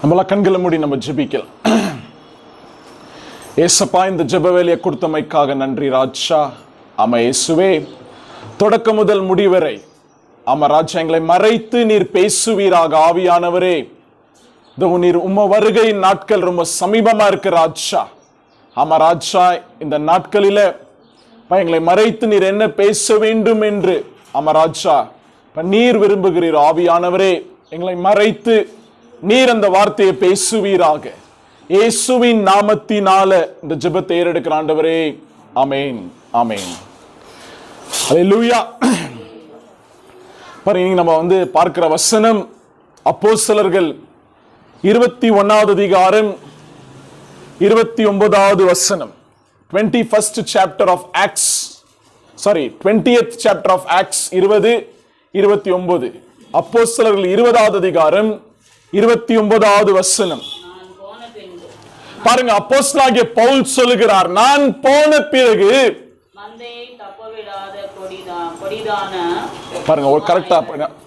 நம்மளாம் கண்களை மூடி நம்ம ஜெபிக்கலாம். ஏசப்பா, இந்த ஜெப வேலையை கொடுத்தமைக்காக நன்றி ராஜா. ஆமா இயேசுவே, தொடக்க முதல் முடிவரை ஆமா ராஜா எங்களை மறைத்து நீர் பேசுவீராக. ஆவியானவரே, நீர் உம்ம வருகை நாட்கள் ரொம்ப சமீபமா இருக்கு ராஜா. ஆமா ராஜா, இந்த நாட்களில எங்களை மறைத்து நீர் என்ன பேச வேண்டும் என்று ஆமா ராஜா நீர் விரும்புகிறீர். ஆவியானவரே, எங்களை மறைத்து நீர் அந்த வார்த்தையை பேசுவீராக. இயேசுவின் நாமத்தினால இந்த ஜெபத்தை ஏறெடுக்கிற ஆண்டவரே, ஆமென் ஆமென். ஹல்லேலூயா. பாருங்க, நம்ம பார்க்கிற வசனம் அப்போஸ்தலர்கள் 21வது அதிகாரம் 29வது வசனம். 21st chapter of Acts, 20th chapter of Acts 20:29. அப்போஸ்தலர்கள் 20வது அதிகாரம் 29வது வசனம். பாருங்க, அப்போஸ்தலனாகிய பவுல் சொல்லுகிறார், நான் போன பிறகு பாருங்க, ஒரு கரெக்டா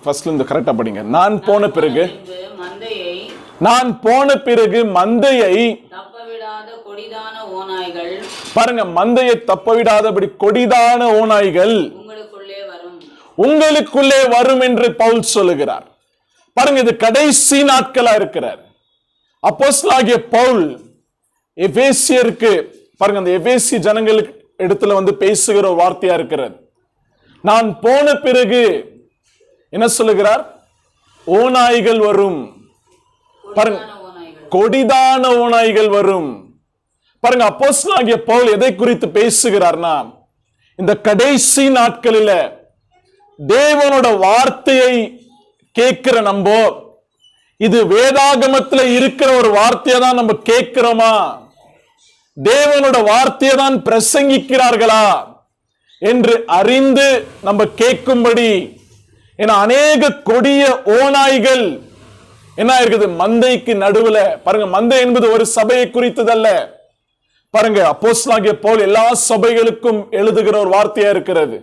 ஃபர்ஸ்ட்ல இருந்து கரெக்டா படிங்க. நான் போன பிறகு மந்தையை பாருங்க, மந்தையை தப்பவிடாதபடி கொடிதான ஓநாய்கள் உங்களுக்குள்ளே வரும் என்று பவுல் சொல்லுகிறார். பாருங்க, இது கடைசி நாட்களா இருக்கிறார். அப்போஸ்தலனாகிய பவுல் எபேசியருக்கு பாருங்க, அந்த எபேசி ஜனங்களுக்கு இடத்துல பேசுகிற ஒரு வார்த்தையா இருக்கிறது. நான் போன பிறகு என்ன சொல்லுகிறார்? ஓநாய்கள் வரும். பாருங்க, கொடிதான ஓநாய்கள் வரும். பாருங்க, அப்போஸ்தலனாகிய பவுல் எதை குறித்து பேசுகிறார்னா, இந்த கடைசி நாட்களில தேவனோட வார்த்தையை கேட்கிற நம்ம, இது வேதாகமத்துல இருக்கிற ஒரு வார்த்தையை தான் நம்ம கேட்கிறோமா, தேவனோட வார்த்தையை தான் பிரசங்கிக்கிறார்களா என்று அறிந்து நம்ம கேட்கும்படி, ஏன்னா அநேக கொடிய ஓநாய்கள் என்ன இருக்குது மந்தைக்கு நடுவுல. பாருங்க, மந்தை என்பது ஒரு சபையை குறித்ததல்ல. பாருங்க, அப்போஸ்தலனாகிய பவுல் எல்லா சபைகளுக்கும் எழுதுகிற ஒரு வார்த்தையா இருக்கிறது.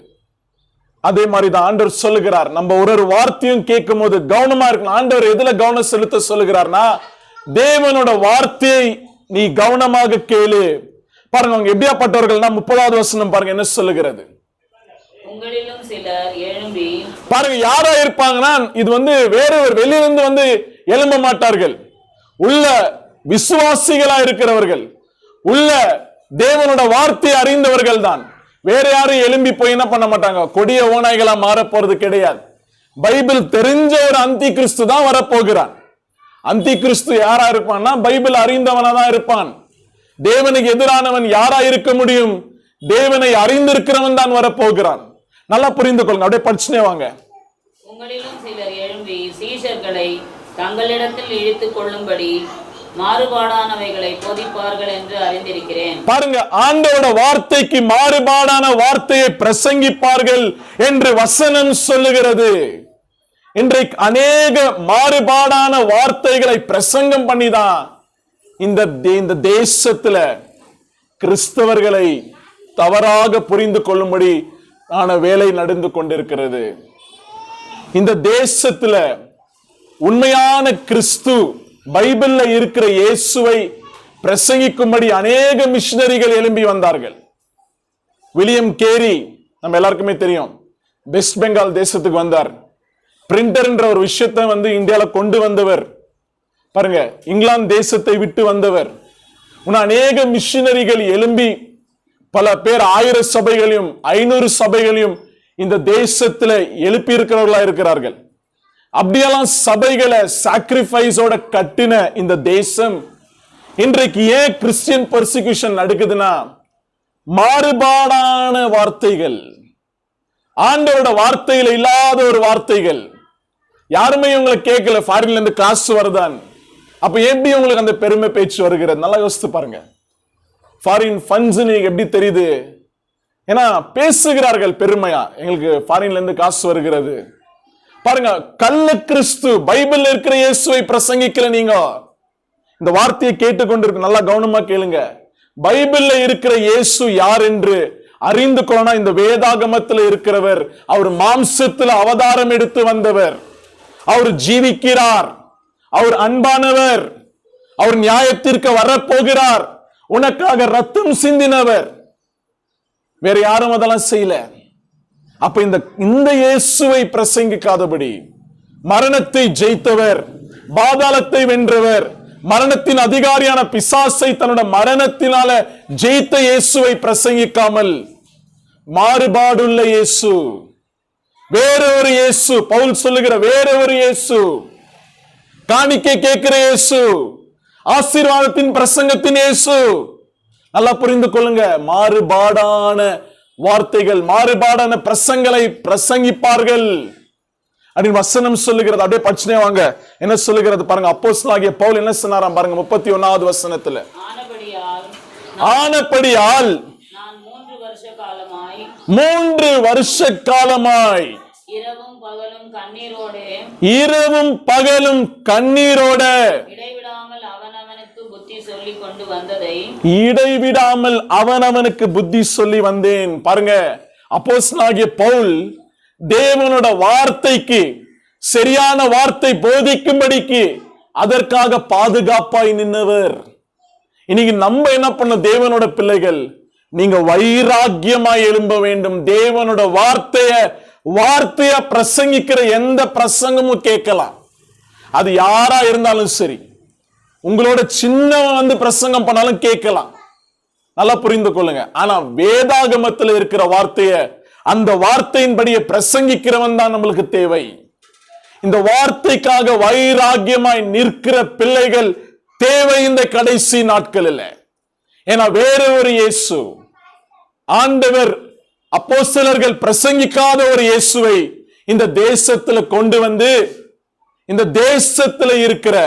அதே மாதிரி தான் ஆண்டவர் சொல்லுகிறார், நம்ம ஒரு வார்த்தையும் கேட்கும் போது கவனமா இருக்கணும். ஆண்டவர் எதுல கவனம் செலுத்த சொல்லுகிறார்னா, தேவனோட வார்த்தையை நீ கவனமாக கேளு. பாருங்க, அவங்க எப்படியாப்பட்டவர்கள்னா 30வது வசனம் பாருங்க என்ன சொல்லுகிறது. பாருங்க, யாரா இருப்பாங்கன்னா, இது வேற ஒரு வெளியிலிருந்து எழும்ப மாட்டார்கள். உள்ள விசுவாசிகளா இருக்கிறவர்கள், உள்ள தேவனோட வார்த்தையை அறிந்தவர்கள் தான். வேற யாரும் எழும்பி போய் என்ன பண்ண மாட்டாங்க, கொடிய ஓநாய்களா மாற போறது கிடையாது. பைபிள் தெரிஞ்ச ஒரு அந்தி கிறிஸ்து தான் வரப்போகிறான். அந்தி கிறிஸ்து யாரா இருப்பான்னா, பைபிள் அறிந்தவனா தான் இருப்பான். தேவனுக்கு எதிரானவன் யாரா இருக்க முடியும்? தேவனை அறிந்திருக்கிறவன் தான் வரப்போகிறான். நல்லா புரிந்து கொள்ளுங்க. அப்படியே படிச்சுனே வாங்க. உங்களிலும் சிலர் எழும்பி சீஷர்களை தங்களிடத்தில் இழுத்துக் கொள்ளும்படி மாறுபாடானவைகளை போதிப்பார்கள் என்று அறிந்திருக்கிறேன். பாருங்க, ஆண்டவரோட வார்த்தைக்கு மாறுபாடான வார்த்தையை பிரசங்கிப்பார்கள் என்று வசனம் சொல்லுகிறது. இன்றைக்கு அநேக மாறுபாடான வார்த்தைகளை பிரசங்கம் பண்ணிதான் இந்த தேசத்துல கிறிஸ்தவர்களை தவறாக புரிந்து கொள்ளும்படி வேலை நடந்து கொண்டிருக்கிறது. இந்த தேசத்துல உண்மையான கிறிஸ்து, பைபிள்ல இருக்கிற இயேசுவை பிரசங்கிக்கும்படி அநேக மிஷனரிகள் எழும்பி வந்தார்கள். வில்லியம் கேரி நம்ம எல்லாருக்குமே தெரியும், வெஸ்ட் பெங்கால் தேசத்துக்கு வந்தார். பிரிண்டர் என்ற ஒரு விஷயத்தை இந்தியால கொண்டு வந்தவர். பாருங்க, இங்கிலாந்து தேசத்தை விட்டு வந்தவர். அநேக மிஷனரிகள் எழும்பி பல பேர் 1000 சபைகளையும் 500 சபைகளையும் இந்த தேசத்துல எழுப்பி இருக்கிறவர்களா இருக்கிறார்கள். அப்படியெல்லாம் சபைகளை சாக்ரிஃபைஸோட கட்டின இந்த தேசம் இன்றைக்கு ஏன் கிறிஸ்டியன் பெர்சிக்யூஷன் நடக்குதுன்னா, மாறுபாடான வார்த்தைகள், ஆண்டவரோட வார்த்தையில இல்லாத ஒரு வார்த்தைகள். யாருமே உங்களை கேட்கல, ஃபாரின்ல இருந்து காசு வருதான், அப்ப எப்படி உங்களுக்கு அந்த பெருமை பேச்சு வருகிறது? நல்லா யோசித்து பாருங்க. ஃபாரின் ஃபண்ட்ஸ் எப்படி தெரியுது? ஏன்னா பேசுகிறார்கள் பெருமையா, எங்களுக்கு ஃபாரின்ல இருந்து காசு வருகிறது. பாருங்க, கள்ள கிறிஸ்து, பைபிள் இருக்கிற இயேசுவை பிரசங்கிக்கல. நீங்க இந்த வார்த்தையை கேட்டுக்கொண்டிருக்க நல்லா கவனமா கேளுங்க. பைபிள்ல இருக்கிற இயேசு யார் என்று அறிந்து கொள்ளனா, இந்த வேதாகமத்தில் இருக்கிறவர், அவர் மாம்சத்தில் அவதாரம் எடுத்து வந்தவர், அவர் ஜீவிக்கிறார், அவர் அன்பானவர், அவர் நியாயத்திற்கு வரப்போகிறார். உனக்காக ரத்தம் சிந்தினவர். வேற யாரும் அதெல்லாம் செய்யல. அப்ப இந்த இயேசுவை பிரசங்கிக்காதபடி, மரணத்தை ஜெயித்தவர், பாதாளத்தை வென்றவர், மரணத்தின் அதிகாரியான பிசாசை தன்னுடைய மரணத்தினால ஜெயித்த இயேசுவை பிரசங்கிக்காமல், மாறுபாடுள்ள இயேசு, வேற ஒரு இயேசு, பவுல் சொல்லுகிற வேற ஒரு இயேசு, காணிக்கை கேட்கிற இயேசு, ஆசீர்வாதத்தின் பிரசங்கத்தின் இயேசு. நல்லா புரிந்து கொள்ளுங்க. மாறுபாடான வார்த்தைகள், மாறுபாடான பிரசங்களை பிரசங்கிப்பார்கள் அப்படின்னு வசனம் சொல்லுகிறது. அப்படியே படிச்சுனே வாங்க. என்ன சொல்லுகிறது பாருங்க. அப்போஸ்தலனாகிய பவுல் என்ன சொன்னாராம் பாருங்க 31வது வசனத்துல. ஆனபடியால் நான் 3 வருஷ காலமாய் இரவும் கண்ணீரோட இடைவிடாமல் அவனவனுக்கு புத்தி சொல்லி வந்தேன். பாருங்க, அப்போஸ்தலனாகிய பவுல் தேவனோட வார்த்தைக்கு, சரியான வார்த்தை போதிக்கும்படிக்கு அதற்காக பாதுகாப்பாய் நின்றவர். இன்னைக்கு நம்ம என்ன பண்ண, தேவனோட பிள்ளைகள், நீங்க வைராக்கியமாய் எழும்ப வேண்டும். தேவனோட வார்த்தைய பிரசங்கிக்கிற எந்த பிரசங்கமும் கேட்கலாம். அது யாரா இருந்தாலும் சரி. உங்களோட சின்னவன் வந்து பிரசங்கம் பண்ணாலும் கேட்கலாம். நல்லா புரிந்து கொள்ளுங்க. ஆனா வேதாகமத்தில் இருக்கிற வார்த்தைய, அந்த வார்த்தையின்படியே பிரசங்கிக்கிறவன் தான் நம்மளுக்கு தேவை. இந்த வார்த்தைக்காக வைராக்கியமாய் நிற்கிற பிள்ளைகள் தேவை இந்த கடைசி நாட்களில். ஏன்னா வேற ஒரு இயேசு, ஆண்டவர் அப்போஸ்தலர்கள் பிரசங்கிக்காத ஒரு இயேசுவை இந்த தேசத்துல கொண்டு வந்து, இந்த தேசத்துல இருக்கிற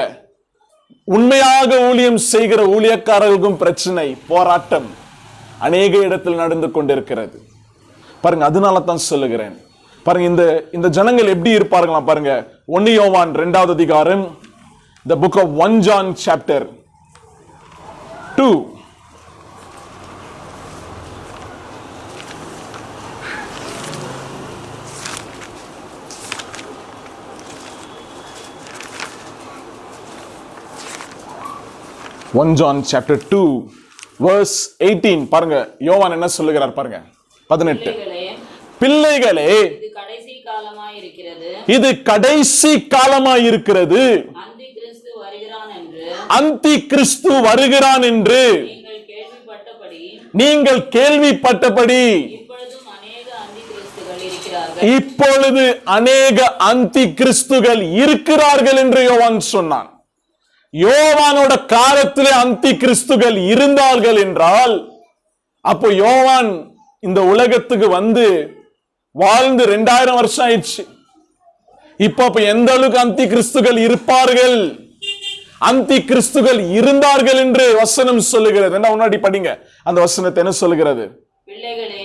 உண்மையாக ஊழியம் செய்கிற ஊழியக்காரர்களுக்கும் பிரச்சனை, போராட்டம் அநேக இடத்தில் நடந்து கொண்டிருக்கிறது. பாருங்க, அதனால தான் சொல்லுகிறேன். பாருங்க, இந்த ஜனங்கள் எப்படி இருப்பார்களா பாருங்க. 1 யோவான் 2வது அதிகாரம், the book of 1 John chapter 2. John chapter 2 verse 18. பாருங்க, யோவான் என்ன சொல்லுகிறார் பாருங்க. 18. பிள்ளைகளே, இது கடைசி காலமாய் இருக்கிறது. அந்தி கிறிஸ்து வருகிறான் என்று நீங்கள் கேள்விப்பட்டபடி இப்பொழுது அநேக அந்தி கிறிஸ்துகள் இருக்கிறார்கள் என்று யோவான் சொன்னான். யோவானோட காலத்திலே அந்தி கிறிஸ்துகள் இருந்தார்கள் என்றால், அப்போ யோவான் இந்த உலகத்துக்கு வந்து வாழ்ந்து 2000 வருஷம் ஆயிடுச்சு. இப்ப எந்த அளவுக்கு அந்தி கிறிஸ்துகள் இருப்பார்கள், அந்தி கிறிஸ்துகள் இருந்தார்கள் என்று வசனம் சொல்லுகிறது. என்ன முன்னாடி படிங்க அந்த வசனத்தை. என்ன சொல்லுகிறது? பிள்ளைகளே,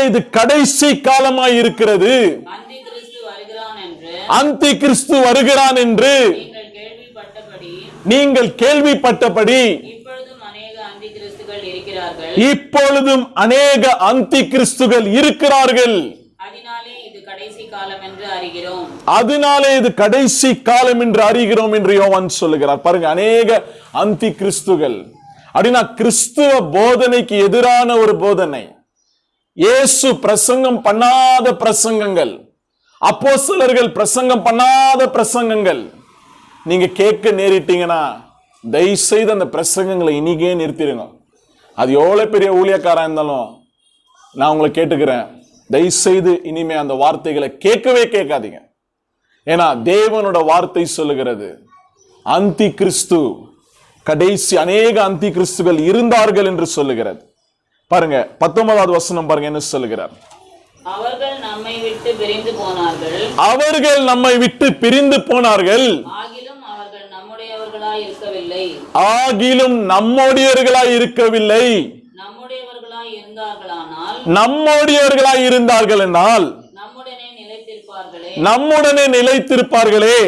இது கடைசி காலமாய் இருக்கிறது. அந்தி கிறிஸ்து வருகிறான் என்று நீங்கள் கேள்விப்பட்டபடி இப்பொழுதும் அநேக அந்தி கிறிஸ்துகள் இருக்கிறார்கள். அதனாலே இது கடைசி காலம் என்று அறிகிறோம் என்று யோவான் சொல்லுகிறார். பாருங்க, அநேக அந்தி கிறிஸ்துகள் அப்படின்னா கிறிஸ்துவ போதனைக்கு எதிரான ஒரு போதனை, இயேசு பிரசங்கம் பண்ணாத பிரசங்கங்கள், அப்போஸ்தலர்கள் பிரசங்கம் பண்ணாத பிரசங்கங்கள் நீங்க கேட்க நேரிட்டீங்கன்னா தயவு செய்து அந்த பிரசங்கங்களை இன்னைக்கே நிறுத்திடுங்க. அது எவ்வளவு பெரிய ஊழியக்காரா இருந்தாலும் நான் உங்களை கேட்டுக்கிறேன், தயவு செய்து இனிமே அந்த வார்த்தைகளை கேட்கவே கேட்காதீங்க. ஏன்னா தேவனோட வார்த்தை சொல்லுகிறது, அந்தி கிறிஸ்து கடைசி அநேக அந்தி கிறிஸ்துகள் இருந்தார்கள் என்று சொல்லுகிறது. பாருங்க 19வது வசனம் பாருங்க, என்ன சொல்லுகிறார்? அவர்கள் நம்மை விட்டு பிரிந்து போனார்கள், ஆகிலும் அவர்கள் நம்முடையவர்களாய் இருக்கவில்லை. நம்முடையவர்களாய் இருந்தார்கள் என்றால் நம்முடனே நிலைத்திருப்பார்களே.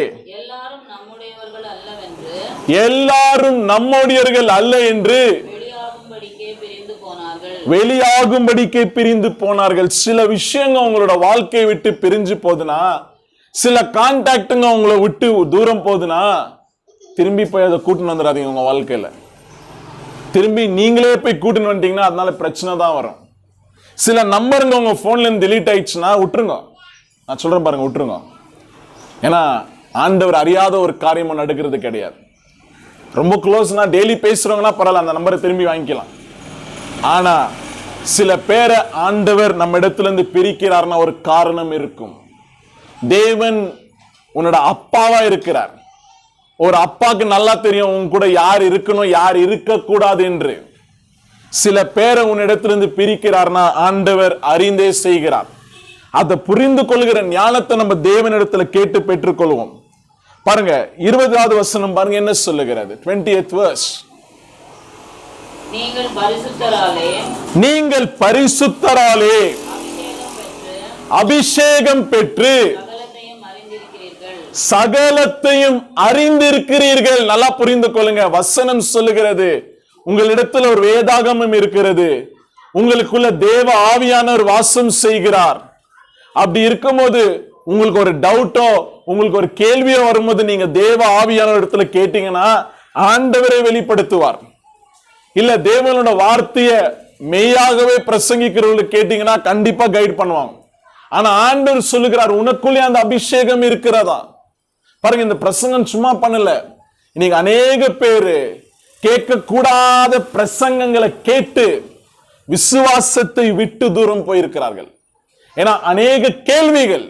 எல்லாரும் நம்முடையவர்கள் அல்ல என்று வெளியாகும்படிக்கே பிரிந்து போனார்கள். சில விஷயங்கள் உங்களோட வாழ்க்கையை விட்டு பிரிஞ்சு போதுனா, சில கான்டாக்டுங்க உங்களை விட்டு தூரம் போதுனா, திரும்பி போய் அதை கூட்டின்னு வந்துடாதீங்க உங்க வாழ்க்கையில. திரும்பி நீங்களே போய் கூட்டின்னு வந்துட்டீங்கன்னா அதனால பிரச்சனை தான் வரும். சில நம்பருங்க உங்க போன்ல இருந்து delete ஆயிடுச்சுன்னா விட்டுருங்க. நான் சொல்றேன் பாருங்க, விட்டுருங்க. ஏன்னா ஆண்டவர் அறியாத ஒரு காரியமும் நடக்கிறது கிடையாது. ரொம்ப க்ளோஸ்னா டெய்லி பேசுறவங்கன்னா பரவாயில்ல, அந்த நம்பரை திரும்பி வாங்கிக்கலாம். ஆனா சில பேரை ஆண்டவர் நம்ம இடத்துல இருந்து பிரிக்கிறார்னா ஒரு காரணம் இருக்கும். தேவன் உன்னோட அப்பாவா இருக்கிறார். ஒரு அப்பாக்கு நல்லா தெரியும் உன் கூட யார் இருக்கணும் யார் இருக்க கூடாது என்று. சில பேரை உன்னிடத்திலிருந்து பிரிக்கிறார்னா ஆண்டவர் அறிந்தே செய்கிறார். அதை புரிந்து கொள்கிற ஞானத்தை நம்ம தேவனிடத்துல கேட்டு பெற்றுக்கொள்வோம். பாருங்க 20வது வசனம் பாருங்க என்ன சொல்லுகிறது. 20th verse. நீங்கள் பரிசுத்தராலே அபிஷேகம் பெற்று சகலத்தையும் அறிந்திருக்கிறீர்கள். நல்லா புரிந்து கொள்ளுங்க. வசனம் சொல்லுகிறது உங்களிடத்தில் ஒரு வேதாகமம் இருக்கிறது. உங்களுக்குள்ள தேவ ஆவியானவர் வாசம் செய்கிறார். அப்படி இருக்கும்போது உங்களுக்கு ஒரு டவுட்டோ உங்களுக்கு ஒரு கேள்வியோ வரும்போது நீங்க தேவ ஆவியானவர் இடத்துல கேட்டீங்கன்னா ஆண்டவரை வெளிப்படுத்துவார். இல்ல தேவனோட வார்த்தையை மெய்யாகவே பிரசங்கிக்கிறவங்களுக்கு கேட்டீங்கன்னா கண்டிப்பா கைட் பண்ணுவாங்க. ஆனா ஆண்டவர் சொல்லுகிறார் உனக்குள்ளே அந்த அபிஷேகம் இருக்கிறதா. பாருங்க, இந்த பிரசங்கம் சும்மா பண்ணல. இன்னைக்கு அநேக பேரு கேட்க கூடாத பிரசங்கங்களை கேட்டு விசுவாசத்தை விட்டு தூரம் போயிருக்கிறார்கள். ஏன்னா அநேக கேள்விகள்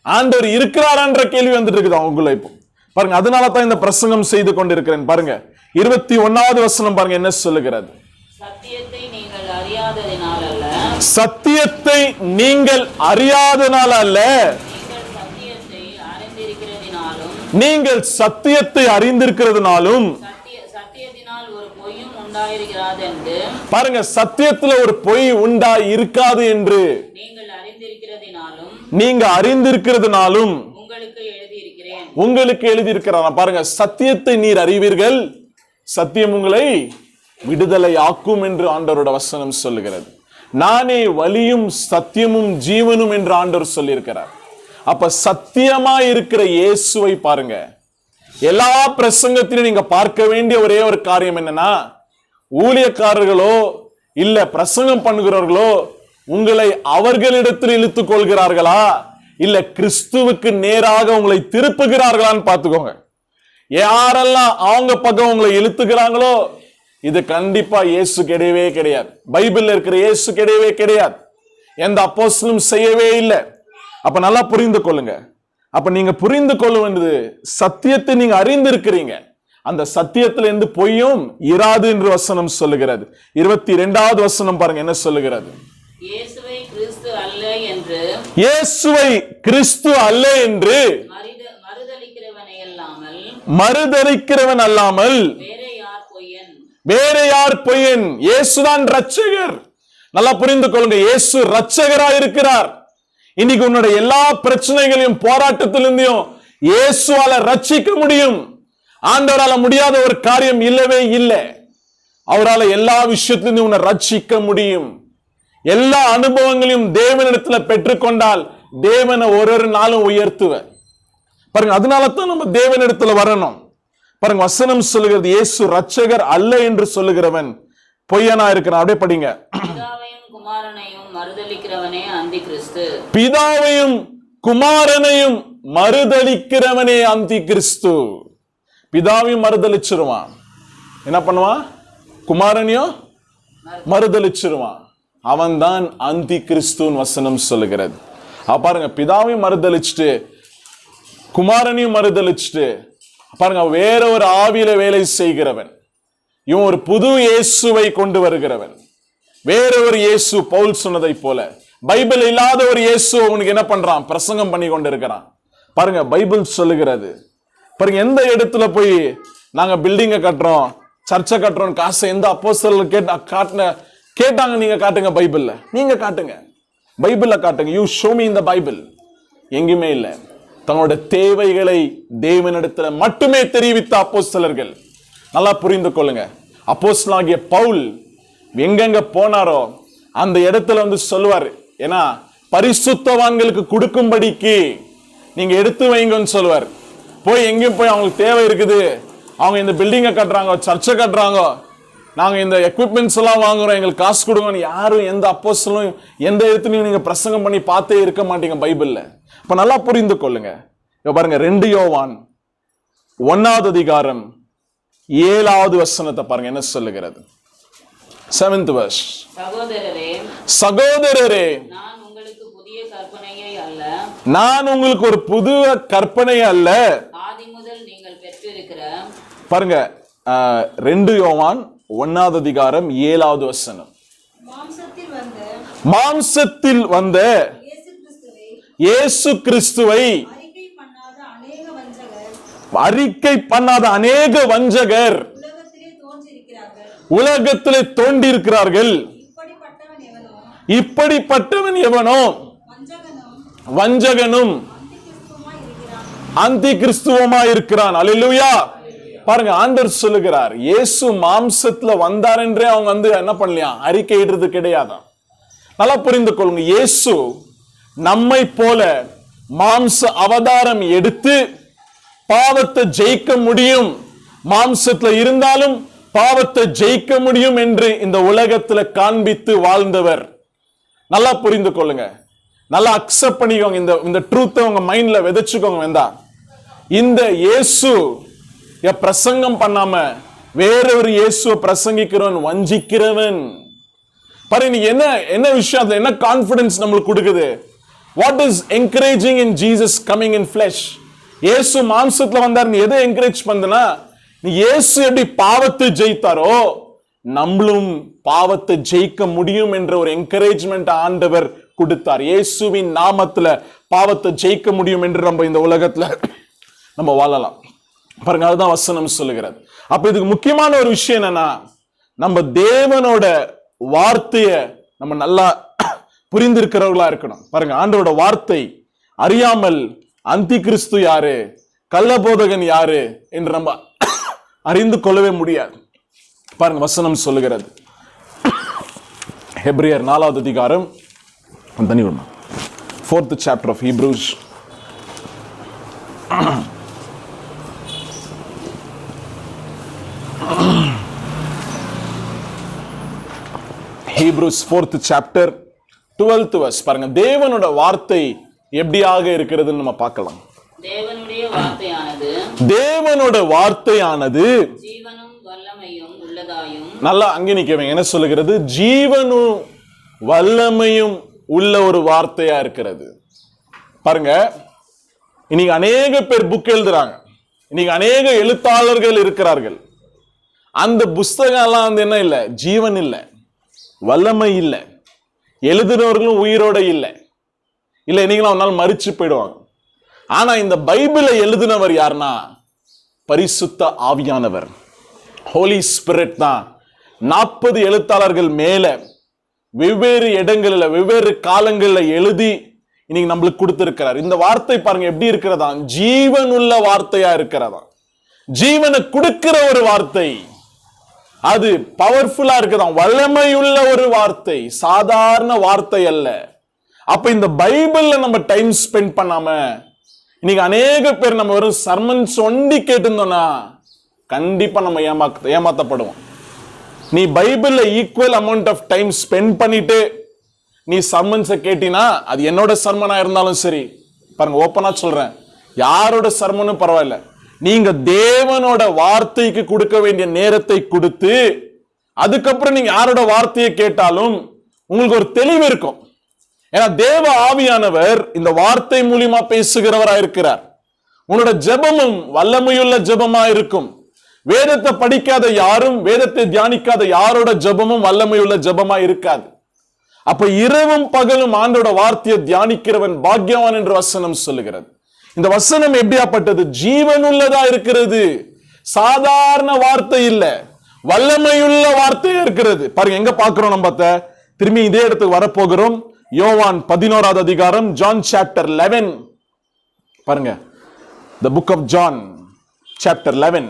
ஆண்டவர் இருக்கிறாரான்ற கேள்வி வந்துட்டு இருக்குது அவங்களுக்குள்ள. இப்போ பாருங்க, அதனால தான் இந்த பிரசங்கம் செய்து கொண்டிருக்கிறேன். பாருங்க 21வது வசனம் பாருங்க என்ன சொல்லுகிறது. சத்தியத்தை நீங்கள் அறியாதனால அல்ல, நீங்கள் சத்தியத்தை அறிந்திருக்கிறதுனாலும். பாருங்க, சத்தியத்துல ஒரு பொய் உண்டா இருக்காது என்று நீங்க அறிந்திருக்கிறதுனாலும் உங்களுக்கு எழுதியிருக்கிறார். பாருங்க, சத்தியத்தை நீர் அறிவீர்கள், சத்தியம் உங்களை விடுதலை ஆக்கும் என்று ஆண்டவரோட வசனம் சொல்லுகிறது. நானே வழியும் சத்தியமும் ஜீவனும் என்று ஆண்டவர் சொல்லியிருக்கிறார். அப்ப சத்தியமா இருக்கிற இயேசுவை பாருங்க. எல்லா பிரசங்கத்திலும் நீங்க பார்க்க வேண்டிய ஒரே ஒரு காரியம் என்னன்னா, ஊழியக்காரர்களோ இல்ல பிரசங்கம் பண்ணுகிறவர்களோ உங்களை அவர்களிடத்தில் இழுத்துக் கொள்கிறார்களா இல்ல கிறிஸ்துவுக்கு நேராக உங்களை திருப்புகிறார்களான்னு பார்த்துக்கோங்க. யாரெல்லாம் அவங்க பக்கம் உங்களை இழுத்துக்கிறாங்களோ இது கண்டிப்பா இயேசு கிடையவே கிடையாது. பைபிள்ல இருக்கிற இயேசு கிடையவே கிடையாது. எந்த அப்போஸ்தலனும் செய்யவே இல்லை. அப்ப நல்லா புரிந்து கொள்ளுங்க. அப்ப நீங்க புரிந்து கொள்ள வேண்டியது, சத்தியத்தை நீங்க அறிந்திருக்கிறீங்க, அந்த சத்தியத்துல இருந்து பொய்யும் இராது என்று வசனம் சொல்லுகிறது. 22வது வசனம் பாருங்க என்ன சொல்லுகிறது. இயேசுவை கிறிஸ்து அல்ல என்று மறுதலிக்கிறவன் அல்லாமல் வேற யார் பொய்யன்? இயேசுதான் ரட்சகர். நல்லா புரிந்து கொள்ளுங்க, இயேசு ரட்சகராய் இருக்கிறார். இன்னைக்கு உன்னுடைய எல்லா பிரச்சனைகளையும் போராட்டத்திலிருந்தும் இயேசுவால ரட்சிக்க முடியும். ஆண்டவரால முடியாத ஒரு காரியம் இல்லவே இல்லை. அவரால் எல்லா விஷயத்திலிருந்து உன்னை ரட்சிக்க முடியும். எல்லா அனுபவங்களையும் தேவனிடத்துல பெற்றுக்கொண்டால் தேவனை ஒரு நாளும் உயர்த்துவேன். பாருங்க, அதனால தான் நம்ம தேவனிடத்துல வரணும். பாருங்க, வசனம் சொல்லுகிறது இயேசு ரட்சகர் அல்ல என்று சொல்லுகிறவன் பொய்யனா இருக்கிறான். அப்படியே படிங்க. பிதாவையும் குமாரனையும் மறுதலிக்கிறவனே அந்தி கிறிஸ்து. பிதாவையும் மறுதலிச்சிருவான். என்ன பண்ணுவான்? குமாரனையும் மறுதலிச்சிருவான். அவன் தான் அந்தி கிறிஸ்துவின் வசனம் சொல்லுகிறது. பாருங்க, பிதாவையும் மறுதலிச்சுட்டு குமாரனையும் மறுதலிச்சுட்டு பாருங்க, வேற ஒரு ஆவியில வேலை செய்கிறவன். இவன் ஒரு புது இயேசுவை கொண்டு வருகிறவன். வேற ஒரு இயேசு, பவுல் சொன்னதை போல பைபிள் இல்லாத ஒரு இயேசு அவனுக்கு என்ன பண்றான்? பிரசங்கம் பண்ணி கொண்டு இருக்கிறான். பாருங்க, பைபிள் சொல்லுகிறது. பாருங்க, எந்த இடத்துல போய் நாங்க பில்டிங்கை கட்டுறோம், சர்ச்சை கட்டுறோம், காசை எந்த அப்போஸ்தலர் கேட்டாங்க? நீங்க காட்டுங்க, பைபிள்ல நீங்க காட்டுங்க, பைபிள்ல காட்டுங்க. You show me in the Bible. எங்குமே இல்லை. தங்களோட தேவைகளை தேவனிடத்துல மட்டுமே தெரிவித்த அப்போஸ்தலர்கள். நல்லா புரிந்து கொள்ளுங்க. அப்போஸ்தலனாகிய பவுல் எங்கெங்க போனாரோ அந்த இடத்துல வந்து சொல்லுவாரு, ஏன்னா பரிசுத்தவான்களுக்கு கொடுக்கும்படிக்கு நீங்க எடுத்து வைங்கன்னு சொல்லுவார். போய் எங்கேயும் போய் அவங்களுக்கு தேவை இருக்குது, அவங்க இந்த பில்டிங்கை கட்டுறாங்க, சர்ச்சை கட்டுறாங்க, நாங்க இந்த எக்யூப்மெண்ட்ஸ் எல்லாம் வாங்குறோம், எங்களுக்கு காசு கொடுங்கன்னு யாரும் எந்த அப்போஸ்தலனும் எந்த இடத்துலையும் நீங்க பிரசங்கம் பண்ணி பார்த்தே இருக்க மாட்டீங்க பைபிள்ல. இப்ப நல்லா புரிந்து கொள்ளுங்க. இப்ப பாருங்க 2 யோவான் 1வது அதிகாரம் 7வது வசனத்தை பாருங்க என்ன சொல்லுகிறது. 7th verse. சகோதரரே, நான் உங்களுக்கு புதிய கற்பனையை அல்ல, நான் உங்களுக்கு ஒரு புது கற்பனை அல்ல, ஆதி முதல் நீங்கள் பெற்றிருக்கிற, பாருங்க 2 யோவான் 1வது அதிகாரம் 7வது வசனம். மாம்சத்தில் வந்த இயேசு கிறிஸ்துவை அறிக்கை பண்ணாத அநேக வஞ்சகர் உலகத்திலே தோன்றியிருக்கிறார்கள். இப்படிப்பட்டவன் எவனோ வஞ்சகனும் அந்தி கிறிஸ்துவமா இருக்கிறான். அல்லேலூயா. பாருங்க, ஆண்டவர் சொல்லுகிறார், இயேசு மாம்சத்துல வந்தார் என்றே அவங்க என்ன பண்ணலையா, அறிக்கையிடுறது கிடையாதான். நல்லா புரிந்து கொள்ளுங்க. இயேசு நம்மை போல மாம்ச அவதாரம் எடுத்து பாவத்தை ஜெயிக்க முடியும், மாம்சத்துல இருந்தாலும் பாவத்தை ஜெயிக்க முடியும் என்று இந்த உலகத்துல காண்பித்து வாழ்ந்தவர். நல்லா புரிந்து கொள்ளுங்க, நல்லா அக்செப்ட் பண்ணிக்கோங்க. இந்த ட்ரூத்தை உங்க மைண்ட்ல விதைச்சுக்கோங்க. வேண்டாம், இந்த இயேசு பிரசங்கம் பண்ணாம வேறொரு இயேசுவை பிரசங்கிக்கிறவன் வஞ்சிக்கிறவன். பாருங்க, என்ன விஷயம், அதுல என்ன கான்பிடன்ஸ் நம்மளுக்கு கொடுக்குது? What is encouraging in Jesus coming in flush? இயேசு மாம்சத்துல வந்தார், நீ எதை என்கரேஜ் பண்ணா, நீ இயேசு எப்படி பாவத்தை ஜெயித்தாரோ நம்மளும் பாவத்தை ஜெயிக்க முடியும் என்ற ஒரு என்கரேஜ்மெண்ட் ஆண்டவர் கொடுத்தார். இயேசுவின் நாமத்துல பாவத்தை ஜெயிக்க முடியும் என்று நம்ம இந்த உலகத்துல நம்ம வாழலாம். பாருங்க, அதுதான் வசனம் சொல்லுகிறது. அப்ப இதுக்கு முக்கியமான ஒரு விஷயம் என்னன்னா, நம்ம தேவனோட வார்த்தைய நம்ம நல்லா புரிந்திருக்கிறவர்களா இருக்கணும். பாருங்க, ஆண்டவரோட வார்த்தை அறியாமல் அந்தி கிறிஸ்து யாரு, கள்ளபோதகன் யாரு என்று நம்ம அறிந்து கொள்ளவே முடியாது. பாருங்க, வசனம் சொல்லுகிறது. ஹெப்ரியர் 4வது அதிகாரம் 4th chapter of Hebrews. Hebrews 4th chapter 12th verse. பாருங்க, தேவனோட வார்த்தை எப்படியாக இருக்கிறதுன்னு நம்ம பார்க்கலாம். தேவனோட வார்த்தையானது ஜீவனும் வல்லமையும் உள்ளதாயும், நல்லா அங்கே நிக்கவங்க, என்ன சொல்லுகிறது? ஜீவனும் வல்லமையும் உள்ள ஒரு வார்த்தையா இருக்கிறது. பாருங்க, இன்னைக்கு அநேக பேர் புக் எழுதுறாங்க, இன்னைக்கு அநேக எழுத்தாளர்கள் இருக்கிறார்கள். அந்த புஸ்தகம் எல்லாம் என்ன இல்லை, ஜீவன் இல்லை, வல்லமை இல்லை, எழுதுறவர்களும் உயிரோட இல்லை. இல்லை, இன்னைக்கு ஒரு நாள் மரிச்சு போயிடுவாங்க. ஆனா இந்த பைபிளை எழுதினவர் யாருன்னா பரிசுத்த ஆவியானவர், ஹோலி ஸ்பிரிட் தான். 40 எழுத்தாளர்கள் மேல வெவ்வேறு இடங்கள்ல வெவ்வேறு காலங்கள்ல எழுதி இன்னைக்கு நம்மளுக்கு கொடுத்திருக்கிறார். இந்த வார்த்தை பாருங்க எப்படி இருக்கிறதா, ஜீவன் உள்ள வார்த்தையா இருக்கிறதா, ஜீவனை கொடுக்கிற ஒரு வார்த்தை, அது பவர்ஃபுல்லா இருக்குதா, வல்லமையுள்ள ஒரு வார்த்தை, சாதாரண வார்த்தை அல்ல. அப்ப இந்த பைபிள்ல நம்ம டைம் ஸ்பெண்ட் பண்ணாம இன்னைக்கு அநேக பேர் நம்ம வெறும் சர்மன்ஸ் ஒண்டி கேட்டிருந்தோம்னா கண்டிப்பா நம்ம ஏமாத்தப்படுவோம். நீ பைபிள்ல equal amount of time spend பண்ணிட்டு நீ சர்மன்ஸை கேட்டினா, அது என்னோட சர்மனா இருந்தாலும் சரி, பாருங்க ஓப்பனா சொல்றேன், யாரோட சர்மனும் பரவாயில்ல, நீங்க தேவனோட வார்த்தைக்கு கொடுக்க வேண்டிய நேரத்தை கொடுத்து அதுக்கப்புறம் நீங்க யாரோட வார்த்தையை கேட்டாலும் உங்களுக்கு ஒரு தெளிவு இருக்கும். ஏன்னா தேவ ஆவியானவர் இந்த வார்த்தை மூலியமா பேசுகிறவரா இருக்கிறார். உன்னோட ஜெபமும் வல்லமையுள்ள ஜெபமா இருக்கும். வேதத்தை படிக்காத யாரும், வேதத்தை தியானிக்காத யாரோட ஜெபமும் வல்லமையுள்ள ஜெபமா இருக்காது. அப்ப இரவும் பகலும் ஆண்டோட வார்த்தையை தியானிக்கிறவன் பாக்கியவான் என்று வசனம் சொல்லுகிறது. இந்த வசனம் எப்படியாப்பட்டது? ஜீவனுள்ளதா இருக்கிறது, சாதாரண வார்த்தை இல்ல, வல்லமையுள்ள வார்த்தையா இருக்கிறது. பாருங்க, எங்க பாக்குறோம் நம்ம திரும்பி இதே இடத்துக்கு வரப்போகிறோம். யோவான் 11வது அதிகாரம், John chapter 11. பாருங்க, the book of John chapter 11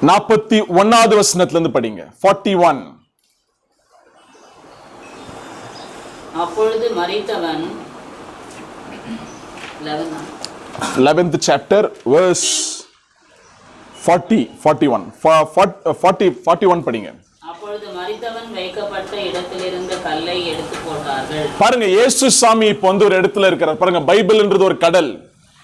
41வது வசனத்துல இருந்து படிங்க. 41. அப்பொழுது மரித்தவன் 11th chapter verse 41 படிங்க. அப்பொழுது மரித்தவன் வைக்கப்பட்ட இடத்திலிருந்த கல்லை எடுத்து போட்டார்கள். பாருங்க, இயேசு சாமி இப்போ வந்து ஒரு இடத்துல இருக்கிறார். பாருங்க, பைபிள்ன்றது ஒரு கடல்.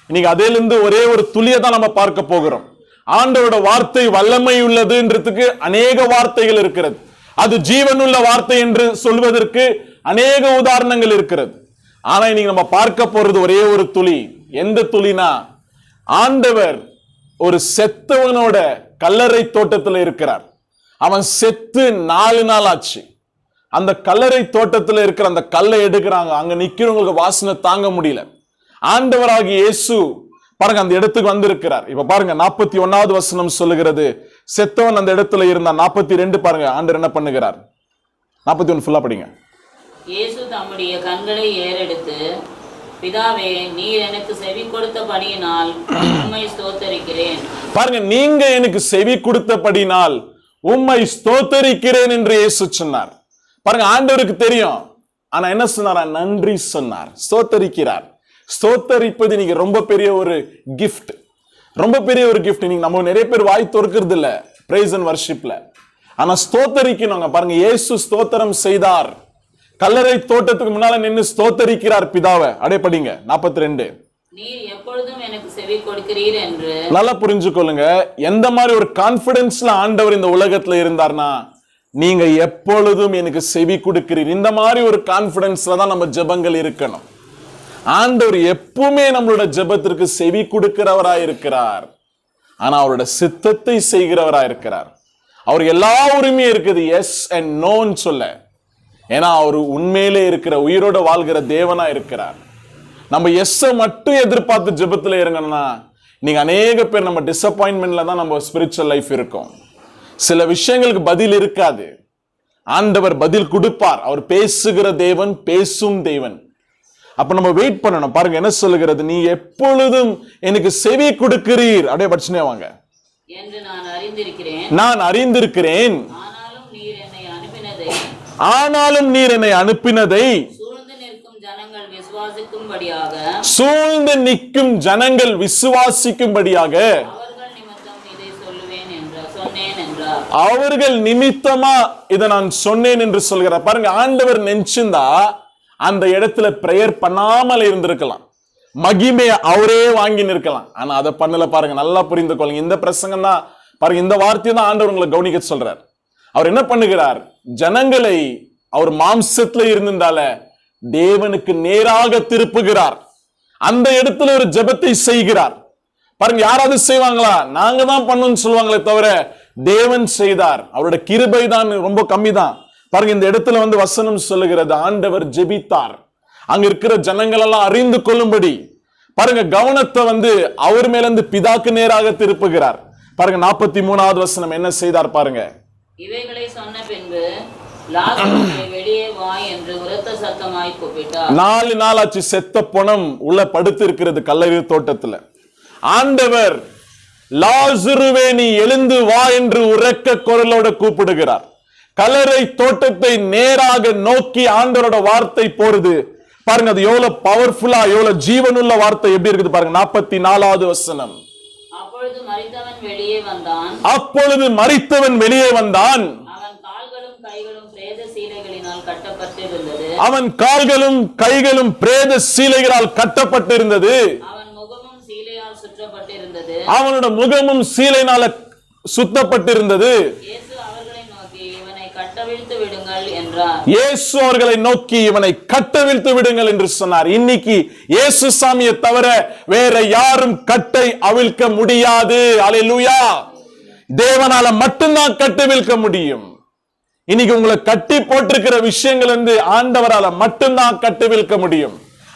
இன்னைக்கு அதிலிருந்து ஒரே ஒரு துளியை தான் நம்ம பார்க்க போகிறோம். ஆண்டவரோட வார்த்தை வல்லமை உள்ளதுன்றதுக்கு அநேக வார்த்தைகள் இருக்கிறது. அது ஜீவனுள்ள வார்த்தை என்று சொல்வதற்கு அநேக உதாரணங்கள் இருக்கிறது. ஆனா இன்னைக்கு நம்ம பார்க்க போறது ஒரே ஒரு துளி. எந்த துளினா, ஆண்டவர் ஒரு செத்தவனோட கல்லறை தோட்டத்தில் இருக்கிறார். அவன் செத்து 4 நாள் ஆச்சு. அந்த கல்லறை தோட்டத்தில் இருக்கிற அந்த கல்லை எடுக்கிறாங்க. அங்க நிக்கிறவங்களுக்கு வாசனை தாங்க முடியல. ஆண்டவராகிய இயேசு பாருங்க அந்த இடத்துக்கு வந்திருக்கிறார். இப்ப பாருங்க 41வது வசனம் சொல்லுகிறது, செத்தவன் அந்த இடத்துல இருந்தான். 42 பாருங்க ஆண்டவர் என்ன பண்ணுகிறார். 41 ஃபுல்லா படிங்க. இயேசு தம்முடைய கண்களை ஏறெடுத்து, பிதாவே, நீர் எனக்கு செவி கொடுத்தபடியினால் உம்மை ஸ்தோத்தரிக்கிறேன். பாருங்க, நீங்க எனக்கு செவி கொடுத்தபடினால் உம்மை ஸ்தோத்தரிக்கிறேன் என்று இயேசு சொன்னார். பாருங்க, ஆண்டவருக்கு தெரியும். ஆனா என்ன சொன்னாரா? நன்றி சொன்னார். ஸ்தோத்தரிக்கிறார். ஸ்தோத்தரிப்பது நீங்க ரொம்ப பெரிய ஒரு கிஃப்ட், ரொம்ப பெரிய ஒரு கிஃப்ட். நீங்க நம்ம நிறைய பேர் வாய் தொறுக்கிறது இல்ல பிரைஸ் அண்ட் வர்ஷிப்ல. ஆனா ஸ்தோத்தரிக்கணுங்க. பாருங்க, இயேசு ஸ்தோத்திரம் செய்தார். கல்லறை தோட்டத்துக்கு முன்னால நின்று ஸ்தோத்தரிக்கிறார் பிதாவை. அடே படிங்க 42. நீர் எப்பொழுதும் எனக்கு செவி கொடுக்கிறீர் என்று. நல்லா புரிஞ்சுக்கொள்ளுங்க, எந்த மாதிரி ஒரு கான்பிடன்ஸ்ல ஆண்டவர் இந்த உலகத்துல இருந்தார்னா, நீங்க எப்பொழுதும் எனக்கு செவி கொடுக்கிறீர். இந்த மாதிரி ஒரு கான்பிடன்ஸ்ல தான் நம்ம ஜெபங்கள் இருக்கணும். ஆண்டவர் எப்பவுமே நம்மளோட ஜெபத்திற்கு செவி கொடுக்கிறவராய் இருக்கிறார். ஆனா அவரோட சித்தத்தை செய்கிறவராய் இருக்கிறார். அவருக்கு எல்லா உரிமையும் இருக்குது எஸ் அண்ட் நோன்னு சொல்ல. ஏன்னா அவர் உண்மையிலே இருக்கிற உயிரோட வாழ்கிற தேவனா இருக்கிறார். நம்ம எஸ் மட்டும் எதிர்பார்த்து ஜெபத்துல இருங்கன்னா, நீங்க அநேக பேர் நம்ம டிசப்பாயின்மெண்ட்ல தான் நம்ம ஸ்பிரிச்சுவல் லைஃப் இருக்கும். சில விஷயங்களுக்கு பதில் இருக்காது. ஆண்டவர் பதில் கொடுப்பார். அவர் பேசுகிற தேவன், பேசும் தேவன். அப்ப நம்ம வெயிட் பண்ணணும். பாருங்க என்ன சொல்லுகிறது, நீ எப்பொழுதும் எனக்கு செவி கொடுக்கிறீர். அப்படியே படிச்சுனே வாங்க. என்று நான் அறிந்திருக்கிறேன். நான் அறிந்திருக்கிறேன். ஆனாலும் நீர் என்னை அனுப்பினதை சூழ்ந்து நிற்கும் ஜனங்கள் விசுவாசிக்கும்படியாக அவர்கள் நிமித்தம் இதை சொல்லுவேன் என்று சொன்னேன் என்றார். அவர்கள் நிமித்தமா இதை நான் சொன்னேன் என்று சொல்கிறார். பாருங்க, ஆண்டவர் நினைச்சிருந்தா அந்த இடத்துல பிரேயர் பண்ணாமல் இருந்திருக்கலாம். மகிமையை அவரே வாங்கி நிற்கலாம். ஆனா அதை பண்ணல. பாருங்க, நல்லா புரிந்து கொள்ளுங்க. இந்த பிரசங்கம் தான் பாருங்க, இந்த வார்த்தையை தான் ஆண்டவர் உங்களை கவனிக்க சொல்றார். அவர் என்ன பண்ணுகிறார், ஜனங்களை அவர் மாம்சத்துல இருந்திருந்தால தேவனுக்கு நேராக திருப்புகிறார். அந்த இடத்துல ஒரு ஜெபத்தை செய்கிறார். பாருங்க, யாராவது செய்வாங்களா? நாங்க தான் பண்ணணும்னு சொல்லுவாங்களே தவிர தேவன் செய்தார். அவரோட கிருபை தான் ரொம்ப கம்மி தான். பாருங்க, இந்த இடத்துல வந்து வசனம் சொல்லுகிறது, ஆண்டவர் ஜெபித்தார். அங்க இருக்கிற ஜனங்கள் எல்லாம் அறிந்து கொள்ளும்படி. பாருங்க, கவனத்தை வந்து அவர் மேல இருந்து பிதாக்கு நேராக திருப்புகிறார். பாருங்க 43வது வசனம் என்ன செய்தார் பாருங்க. இவைகளை சொன்ன பின்பு லாசருவே, வெளியே வா என்று உரத்த சத்தமாய் கூப்பிட்டார். 4 நாளாச்சு செத்த பணம் உள்ள படுத்து இருக்கிறது கல்லறை தோட்டத்துல. ஆண்டவர் லாசருவே நீ எழுந்து வா என்று உரக்க குரலோட கூப்பிடுகிறார். கல்லறை தோட்டத்தை நேராக நோக்கி ஆண்டவரோட வார்த்தை போறது. பாருங்க, அது எவ்வளவு பவர்ஃபுல்லா, எவ்வளவு ஜீவனுள்ள வார்த்தை எப்படி இருக்குது பாருங்க. 44வது வசனம். அப்பொழுது மரித்தவன் வெளியே வந்தான். அவன் கால்களும் கைகளும் பிரேத சீலைகளால் கட்டப்பட்டிருந்தது. அவன் முகமும் சீலையால் சுற்றப்பட்டிருந்தது. அவனோட முகமும் சீலையினால சுத்தப்பட்டிருந்தது. இயேசு அவர்களை நோக்கி இவனை கட்டவிழ்த்து விடுங்கள் என்றார். இயேசு அவர்களை நோக்கி இவனை கட்டவிழ்த்து விடுங்கள் என்று சொன்னார். இன்னைக்கு இயேசு சாமியை தவிர வேற யாரும் கட்டை அவிழ்க்க முடியாது. அல்லேலூயா. தேவனால மட்டும்தான் கட்டவிழ்க்க முடியும். இன்னைக்கு உங்களை கட்டி போட்டிருக்கிற விஷயங்கள் வந்து ஆண்டவரால மட்டும்தான் கட்டவிழ்க்க முடியும்.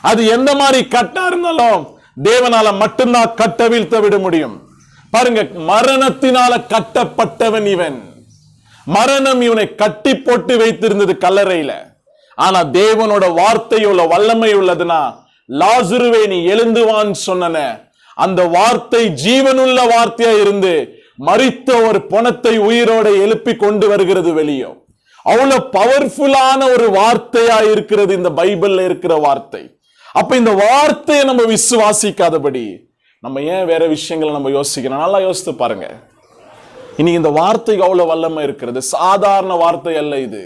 அது எந்த மாதிரி கட்டா இருந்தாலும் தேவனால மட்டும்தான் கட்டவிழ்த்து விட முடியும். பாருங்க, மரணத்தினால கட்டப்பட்டவன் இவன். மரணம் இவனை கட்டி போட்டு வைத்திருந்தது கல்லறையில. ஆனா தேவனோட வார்த்தையுள்ள வல்லமை உள்ளதுன்னா, லாசருவே நீ எழுந்துவான்னு சொன்ன அந்த வார்த்தை ஜீவனுள்ள வார்த்தையா இருந்து மரித்த ஒரு பணத்தை உயிரோட எழுப்பி கொண்டு வருகிறது வெளியே. அவ்வளவு பவர்ஃபுல்லான ஒரு வார்த்தையா இருக்கிறது இந்த பைபிள்ல இருக்கிற வார்த்தை. அப்ப இந்த வார்த்தையை நம்ம விசுவாசிக்காதபடி நம்ம ஏன் வேற விஷயங்களை நம்ம யோசிக்கணும்? நல்லா யோசித்து பாருங்க. இன்னைக்கு இந்த வார்த்தைக்கு அவ்வளவு வல்லமை இருக்கிறது. சாதாரண வார்த்தை அல்ல இது.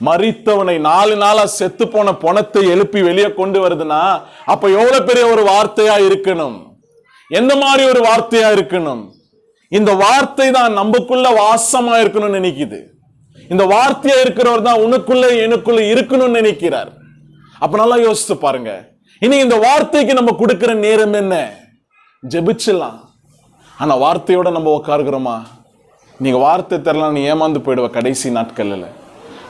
மரித்தவனை 4 நாளா செத்து போன பணத்தை எழுப்பி வெளியே கொண்டு வருதுன்னா அப்ப எவ்வளவு பெரிய ஒரு வார்த்தையா இருக்கணும், எந்த மாதிரி ஒரு வார்த்தையா இருக்கணும். இந்த வார்த்தை தான் நமக்குள்ள வாசமா இருக்கணும்னு நினைக்குது. இந்த வார்த்தையா இருக்கிறவர் தான் உனக்குள்ள எனக்குள்ள இருக்கணும்னு நினைக்கிறார். அப்ப நல்லா யோசித்து பாருங்க. இன்னைக்கு இந்த வார்த்தைக்கு நம்ம கொடுக்கிற நேரம் என்ன? ஜெபிச்சிடலாம், ஆனா வார்த்தையோட நம்ம உட்காருக்கிறோமா? நீங்க வார்த்தை தரலாம், நீ ஏமாந்து போயிடுவ. கடைசி நாட்கள்ல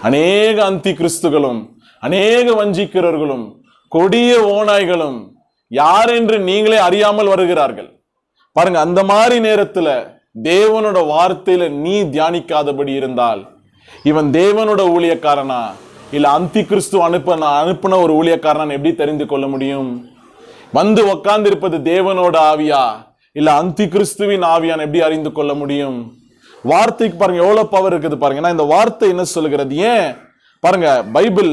அநேக அந்தி கிறிஸ்துகளும் அநேக வஞ்சிக்கிறவர்களும் கொடிய ஓநாய்களும் யார் என்று நீங்களே அறியாமல் வருகிறார்கள். பாருங்க, அந்த மாதிரி நேரத்துல தேவனோட வார்த்தையில நீ தியானிக்காதபடி இருந்தால் இவன் தேவனோட ஊழியக்காரனா இல்ல அந்தி கிறிஸ்து அனுப்பின ஒரு ஊழியக்காரன் எப்படி தெரிந்து கொள்ள முடியும்? வந்து உட்கார்ந்து இருப்பது தேவனோட ஆவியா இல்ல அந்தி கிறிஸ்துவின் ஆவியான் எப்படி அறிந்து கொள்ள முடியும்? வார்த்தைக்கு பாருங்க எவ்வளவு பவர் இருக்குது பாருங்க. இந்த வார்த்தை என்ன சொல்லுகிறது? ஏன் பாருங்க, பைபிள்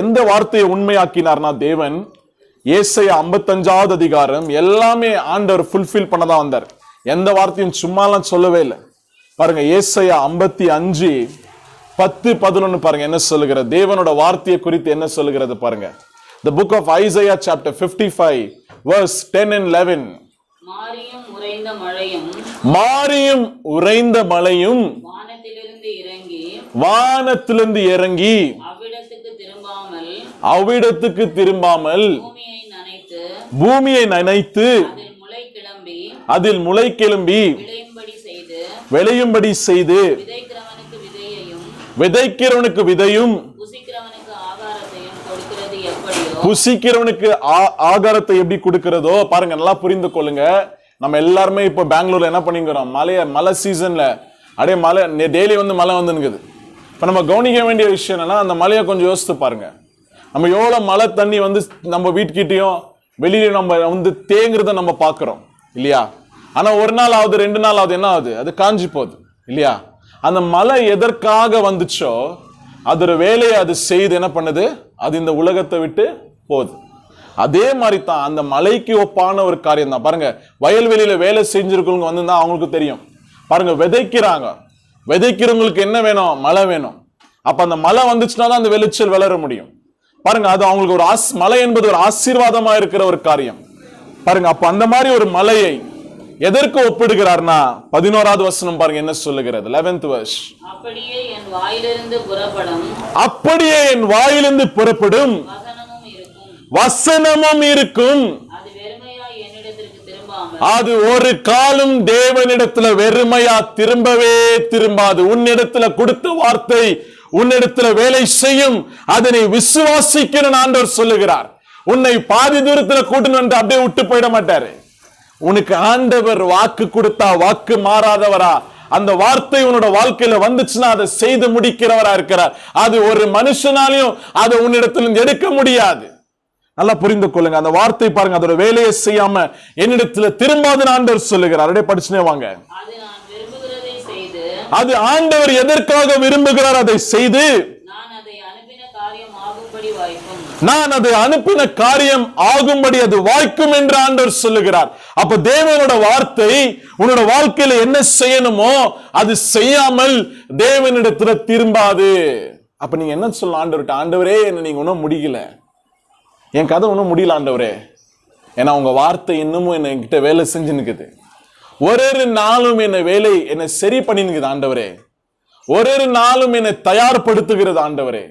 எந்த வார்த்தையை உண்மையாக்கினார்னா தேவன் ஏசாயா 55வது அதிகாரம் எல்லாமே ஆண்டவர் ஃபுல்ஃபில் பண்ணதான் வந்தார். எந்த வார்த்தையும் சும்மாலாம் சொல்லவே இல்லை. பாருங்க, ஏசாயா 55:10-11 பாருங்க என்ன சொல்லுகிறது. தேவனோட வார்த்தையை குறித்து என்ன சொல்லுகிறது பாருங்க. The book of Isaiah chapter 55 verse 10 and 11. மாரியும் உறைந்த மழையும் வானத்திலிருந்து இறங்கி அவ்விடத்துக்கு திரும்பாமல் பூமியை நனைத்து அதில் முளை கிளம்பி விளையும்படி செய்து விதைக்கிறவனுக்கு விதையும் புசிக்கிறவனுக்கு ஆகாரத்தை எப்படி கொடுக்கிறதோ பாருங்க. நல்லா புரிந்து கொள்ளுங்க. நம்ம எல்லாருமே இப்ப பெங்களூர்ல என்ன பண்ணிக்கிறோம்? மழை சீசன்ல அப்படியே மழை டெய்லி வந்து மழை வந்துங்குது. இப்ப நம்ம கவனிக்க வேண்டிய விஷயம் என்னன்னா, அந்த மழையை கொஞ்சம் யோசித்து பாருங்க. நம்ம எவ்வளவு மழை தண்ணி வந்து நம்ம வீட்டுக்கிட்டையும் வெளியில நம்ம வந்து தேங்குறத நம்ம பாக்குறோம் இல்லையா? ஆனா ஒரு நாள் ஆகுது, 2 நாள் ஆகுது, என்ன ஆகுது? அது காஞ்சி போகுது இல்லையா? அந்த மழை எதற்காக வந்துச்சோ அதோட வேலையை அது செய்து என்ன பண்ணுது? அது இந்த உலகத்தை விட்டு போகுது. அதே மாதிரி தான் அந்த மலைக்கு ஒப்பான ஒரு காரியம் தான். பாருங்க, வயல்வெளியில வேலை செஞ்சிருக்கவங்க வந்து அவங்களுக்கு தெரியும். பாருங்க, விதைக்கிறவங்களுக்கு என்ன வேணும்? மழை வேணும். அப்ப அந்த மழை வந்துச்சுன்னா தான் அந்த விளைச்சல் வளர முடியும். பாருங்க, அது அவங்களுக்கு ஒரு மழை என்பது ஒரு ஆசீர்வாதமா இருக்கிற ஒரு காரியம். பாருங்க, அப்ப அந்த மாதிரி ஒரு மலையை எதற்கு ஒப்பிடுகிறார்னா 11வது வசனம் பாருங்க என்ன சொல்லுகிறது. 11th verse. அப்படியே என் வாயிலிருந்து புறப்படும் வசனமும் இருக்கும். அது ஒரு காலம் தேவனிடத்துல வெறுமையா திரும்பாது. உன்னிடத்துல கொடுத்த வார்த்தை உன்னிடத்துல வேலை செய்யும். அதனை விசுவாசிக்கணும் ஆண்டவர் சொல்லுகிறார். உன்னை பாதி தூரத்துல கூட்டணும் என்று அப்படியே விட்டு போயிட மாட்டாரு. உனக்கு ஆண்டவர் வாக்கு கொடுத்தா வாக்கு மாறாதவரா? அந்த வார்த்தை உன்னோட வாழ்க்கையில வந்துச்சுன்னா அதை செய்து முடிக்கிறவரா இருக்கிறார். அது ஒரு மனுஷனாலையும் அதை உன்னிடத்திலிருந்து எடுக்க முடியாது. நல்லா புரிந்து கொள்ளுங்க. அந்த வார்த்தை பாருங்க, அதோட வேலையை செய்யாம என்னிடத்துல திரும்பாது ஆண்டவர் சொல்லுகிறார். அப்படியே படிச்சுனே வாங்க. அது ஆண்டவர் எதற்காக விரும்புகிறார் அதை செய்து நான் அதை அனுப்பின காரியம் ஆகும்படி அது வாய்க்கும் என்று ஆண்டவர் சொல்லுகிறார். அப்ப தேவனோட வார்த்தை உன்னோட வாழ்க்கையில என்ன செய்யணுமோ அது செய்யாமல் தேவனிடத்துல திரும்பாது. அப்ப நீங்க என்ன சொல்லலாம்? ஆண்டவர்கிட்ட, ஆண்டவரே என்ன நீங்க ஒன்னும் முடியல, என் கதை ஒன்னும் முடியல ஆண்டவரே, ஏன்னா உங்க வார்த்தை இன்னமும் என்ன என்கிட்ட வேலை செஞ்சுன்னுக்குது. ஒரு நாளும் என்னை சரி பண்ணினுக்குது ஆண்டவரே. ஒரு நாளும் என்னை தயார்படுத்துகிறது ஆண்டவரே.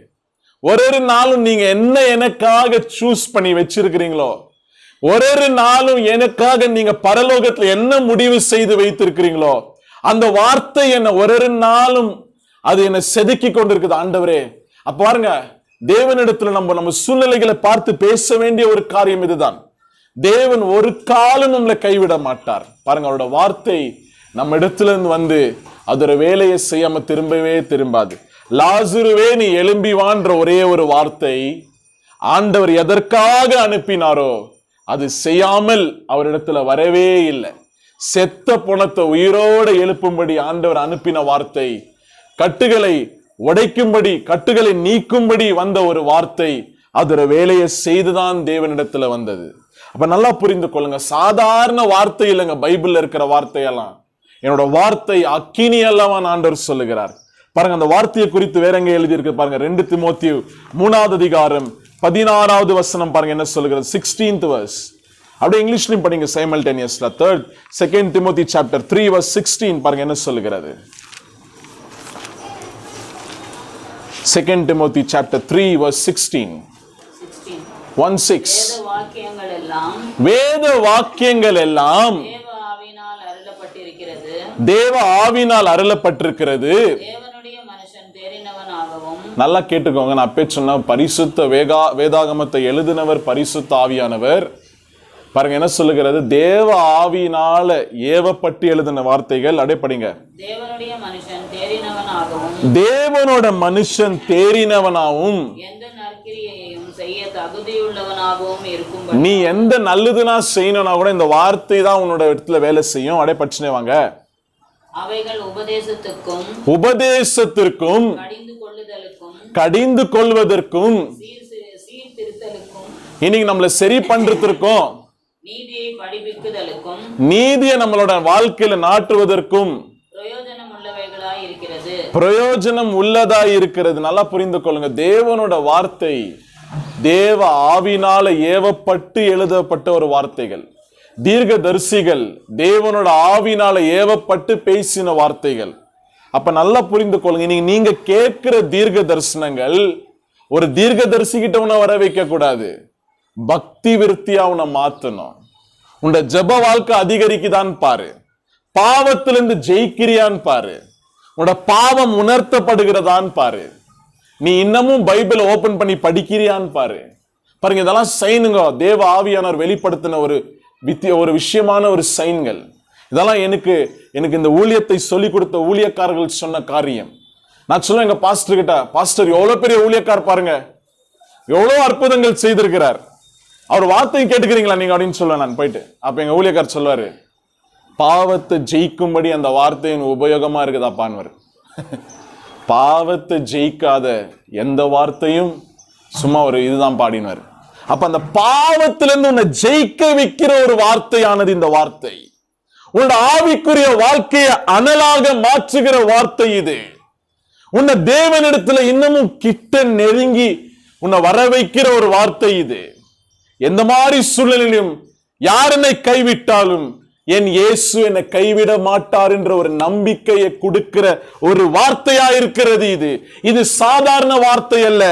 ஒரு நாளும் நீங்க என்ன எனக்காக சூஸ் பண்ணி வச்சிருக்கிறீங்களோ, ஒரு நாளும் எனக்காக நீங்க பரலோகத்துல என்ன முடிவு செய்து வைத்திருக்கிறீங்களோ அந்த வார்த்தை என்ன ஒரு நாளும் அது என்ன செதுக்கி கொண்டிருக்குது ஆண்டவரே. அப்ப பாருங்க, தேவனிடத்துல நம்ம சூழ்நிலைகளை பார்த்து பேச வேண்டிய ஒரு காரியம் இதுதான். தேவன் ஒரு காலம் நம்மளை கைவிட மாட்டார். பாருங்க, அவரோட வார்த்தை நம்ம இடத்துல இருந்து வந்து அதோட வேலையை செய்யாம திரும்பாது. லாசருவே நீ எழும்பி வான்ற ஒரே ஒரு வார்த்தை ஆண்டவர் எதற்காக அனுப்பினாரோ அது செய்யாமல் அவரிடத்துல வரவே இல்லை. செத்த பணத்தை உயிரோட எழுப்பும்படி ஆண்டவர் அனுப்பின வார்த்தை, கட்டுகளை உடைக்கும்படி கட்டுகளை நீக்கும்படி வந்த ஒரு வார்த்தை, அதோட வேலையை செய்துதான் தேவனிடத்துல வந்தது. அப்ப நல்லா புரிந்து கொள்ளுங்க, சாதாரண வார்த்தை இல்லைங்க பைபிள்ல இருக்கிற வார்த்தையெல்லாம். என்னோட வார்த்தை அக்கினி அல்லவான் ஆண்டவர் சொல்லுகிறார். பாருங்க அந்த வார்த்தையை குறித்து வேற எங்க எழுதி இருக்கு பாருங்க. 2 தீமோத்தேயு 3வது அதிகாரம் 16வது வசனம் பாருங்க என்ன சொல்லுகிறது. 16th verse. அப்படியே இங்கிலீஷ்லயும் படிங்க சைமல்டேனியஸ்ல. 2 Timothy chapter 3 verse 16 பாருங்க என்ன சொல்லுகிறது. 2 Timothy chapter 3 verse 16. 16. வேத வாக்கியங்கள் எல்லாம் தேவ ஆவியினால் அருளப்பட்டிருக்கிறது. நல்லா கேட்டுக்கோங்க, நான் அப்பே சொன்ன பரிசுத்த வேதாகமத்தை எழுதினவர் பரிசுத்த ஆவியானவர். பாருங்க என்ன சொல்லுகிறது. தேவ ஆவியினால ஏவப்பட்டு எழுதின வார்த்தைகள். அப்படியே படிங்க. தேவனோட மனுஷன் தேறினவனாகவும் நீ எந்த நல்லதுனா செய்யணும்னா கூட இந்த வார்த்தை தான் உன்னோட இடத்துல வேலை செய்யும். அப்படியே படிச்சுனே வாங்க. அவைகள் உபதேசத்திற்கும் கடிந்து கொள்வதற்கும் இன்னைக்கு நம்மள சரி பண்றதற்கும் நீதியை நம்மளோட வாழ்க்கையில நாட்டுவதற்கும் பிரயோஜனம் உள்ளதா இருக்கிறது. நல்லா புரிந்து கொள்ளுங்க. தேவனோட வார்த்தை தேவ ஆவினால ஏவப்பட்டு எழுதப்பட்ட ஒரு வார்த்தைகள். தீர்க்கதரிசிகள் தேவனோட ஆவினால ஏவப்பட்டு பேசின வார்த்தைகள். அப்ப நல்லா புரிந்து கொள்ளுங்க. நீங்க கேட்கிற தீர்க்க தரிசனங்கள் ஒரு தீர்க்கதரிசி கிட்ட உன்னை வர வைக்க கூடாது. பக்தி விருத்தியா உன்னை மாத்தணும். உன்ட ஜப வாழ்க்கை அதிகரிக்குதான் பாரு. பாவத்திலிருந்து ஜெயிக்கிறியான்னு பாரு. உன்னோட பாவம் உணர்த்தப்படுகிறதான் பாரு. நீ இன்னமும் பைபிள் ஓபன் பண்ணி படிக்கிறியான்னு பாரு. பாருங்க இதெல்லாம் சைனுங்க. தேவ ஆவியானவர் வெளிப்படுத்தின ஒரு விஷயமான ஒரு சைன்கள். இதெல்லாம் எனக்கு இந்த ஊழியத்தை சொல்லிக் கொடுத்த ஊழியக்காரர்கள் சொன்ன காரியம். நான் சொல்லுவேன் எங்க பாஸ்டர் கிட்ட, பாஸ்டர் எவ்வளவு பெரிய ஊழியக்கார் பாருங்க, எவ்வளவு அற்புதங்கள் செய்திருக்கிறார், அவர் வார்த்தையை கேட்டுக்கிறீங்களா நீங்க அப்படின்னு சொல்லுவேன் நான் போயிட்டு. அப்ப எங்க ஊழியக்கார் சொல்லுவாரு, பாவத்தை ஜெயிக்கும்படி அந்த வார்த்தையின் உபயோகமா இருக்குதா பான்வர். பாவத்தை ஜெயிக்காத எந்த வார்த்தையும் சும்மா ஒரு இதுதான் பாடினார். அப்ப அந்த பாவத்திலிருந்து உன்னை ஜெயிக்க வைக்கிற ஒரு வார்த்தையானது இந்த வார்த்தை. உன்னோட ஆவிக்குரிய வாழ்க்கையை அனலாக மாற்றுகிற வார்த்தை இது. உன்னை தேவனிடத்துல இன்னமும் கிட்ட நெருங்கி உன்னை வர வைக்கிற ஒரு வார்த்தை இது. எந்த மாதிரி சூழ்நிலையிலும் யார் என்னை கைவிட்டாலும் என் இயேசு என்னை கைவிட மாட்டார் என்ற ஒரு நம்பிக்கையை கொடுக்கிற ஒரு வார்த்தையா இருக்கிறது இது. இது சாதாரண வார்த்தை அல்ல,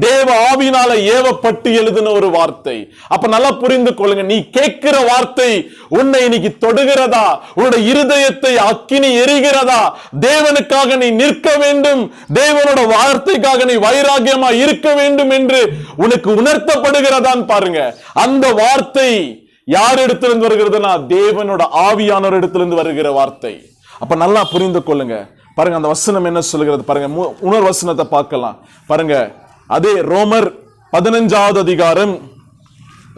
தேவ ஆவியினால ஏவப்பட்டு எழுதின ஒரு வார்த்தை. அப்ப நல்லா புரிந்து கொள்ளுங்க. நீ கேட்கிற வார்த்தை உன்னை இன்னைக்கு தொடுகிறதா, உன்னோட இருதயத்தை அக்கினி எரிகிறதா, தேவனுக்காக நீ நிற்க வேண்டும், தேவனோட வார்த்தைக்காக நீ வைராகியமா இருக்க வேண்டும் என்று உனக்கு உணர்த்தப்படுகிறதான் பாருங்க. அந்த வார்த்தை யார் இடத்திலிருந்து வருகிறதுனா தேவனோட ஆவியானவர் இடத்திலிருந்து வருகிற வார்த்தை. அப்ப நல்லா புரிந்து கொள்ளுங்க. பாருங்க அந்த வசனம் என்ன சொல்லுகிறது பாருங்க. உணர் வசனத்தை பார்க்கலாம் பாருங்க. அதே ரோமர் 15வது அதிகாரம்,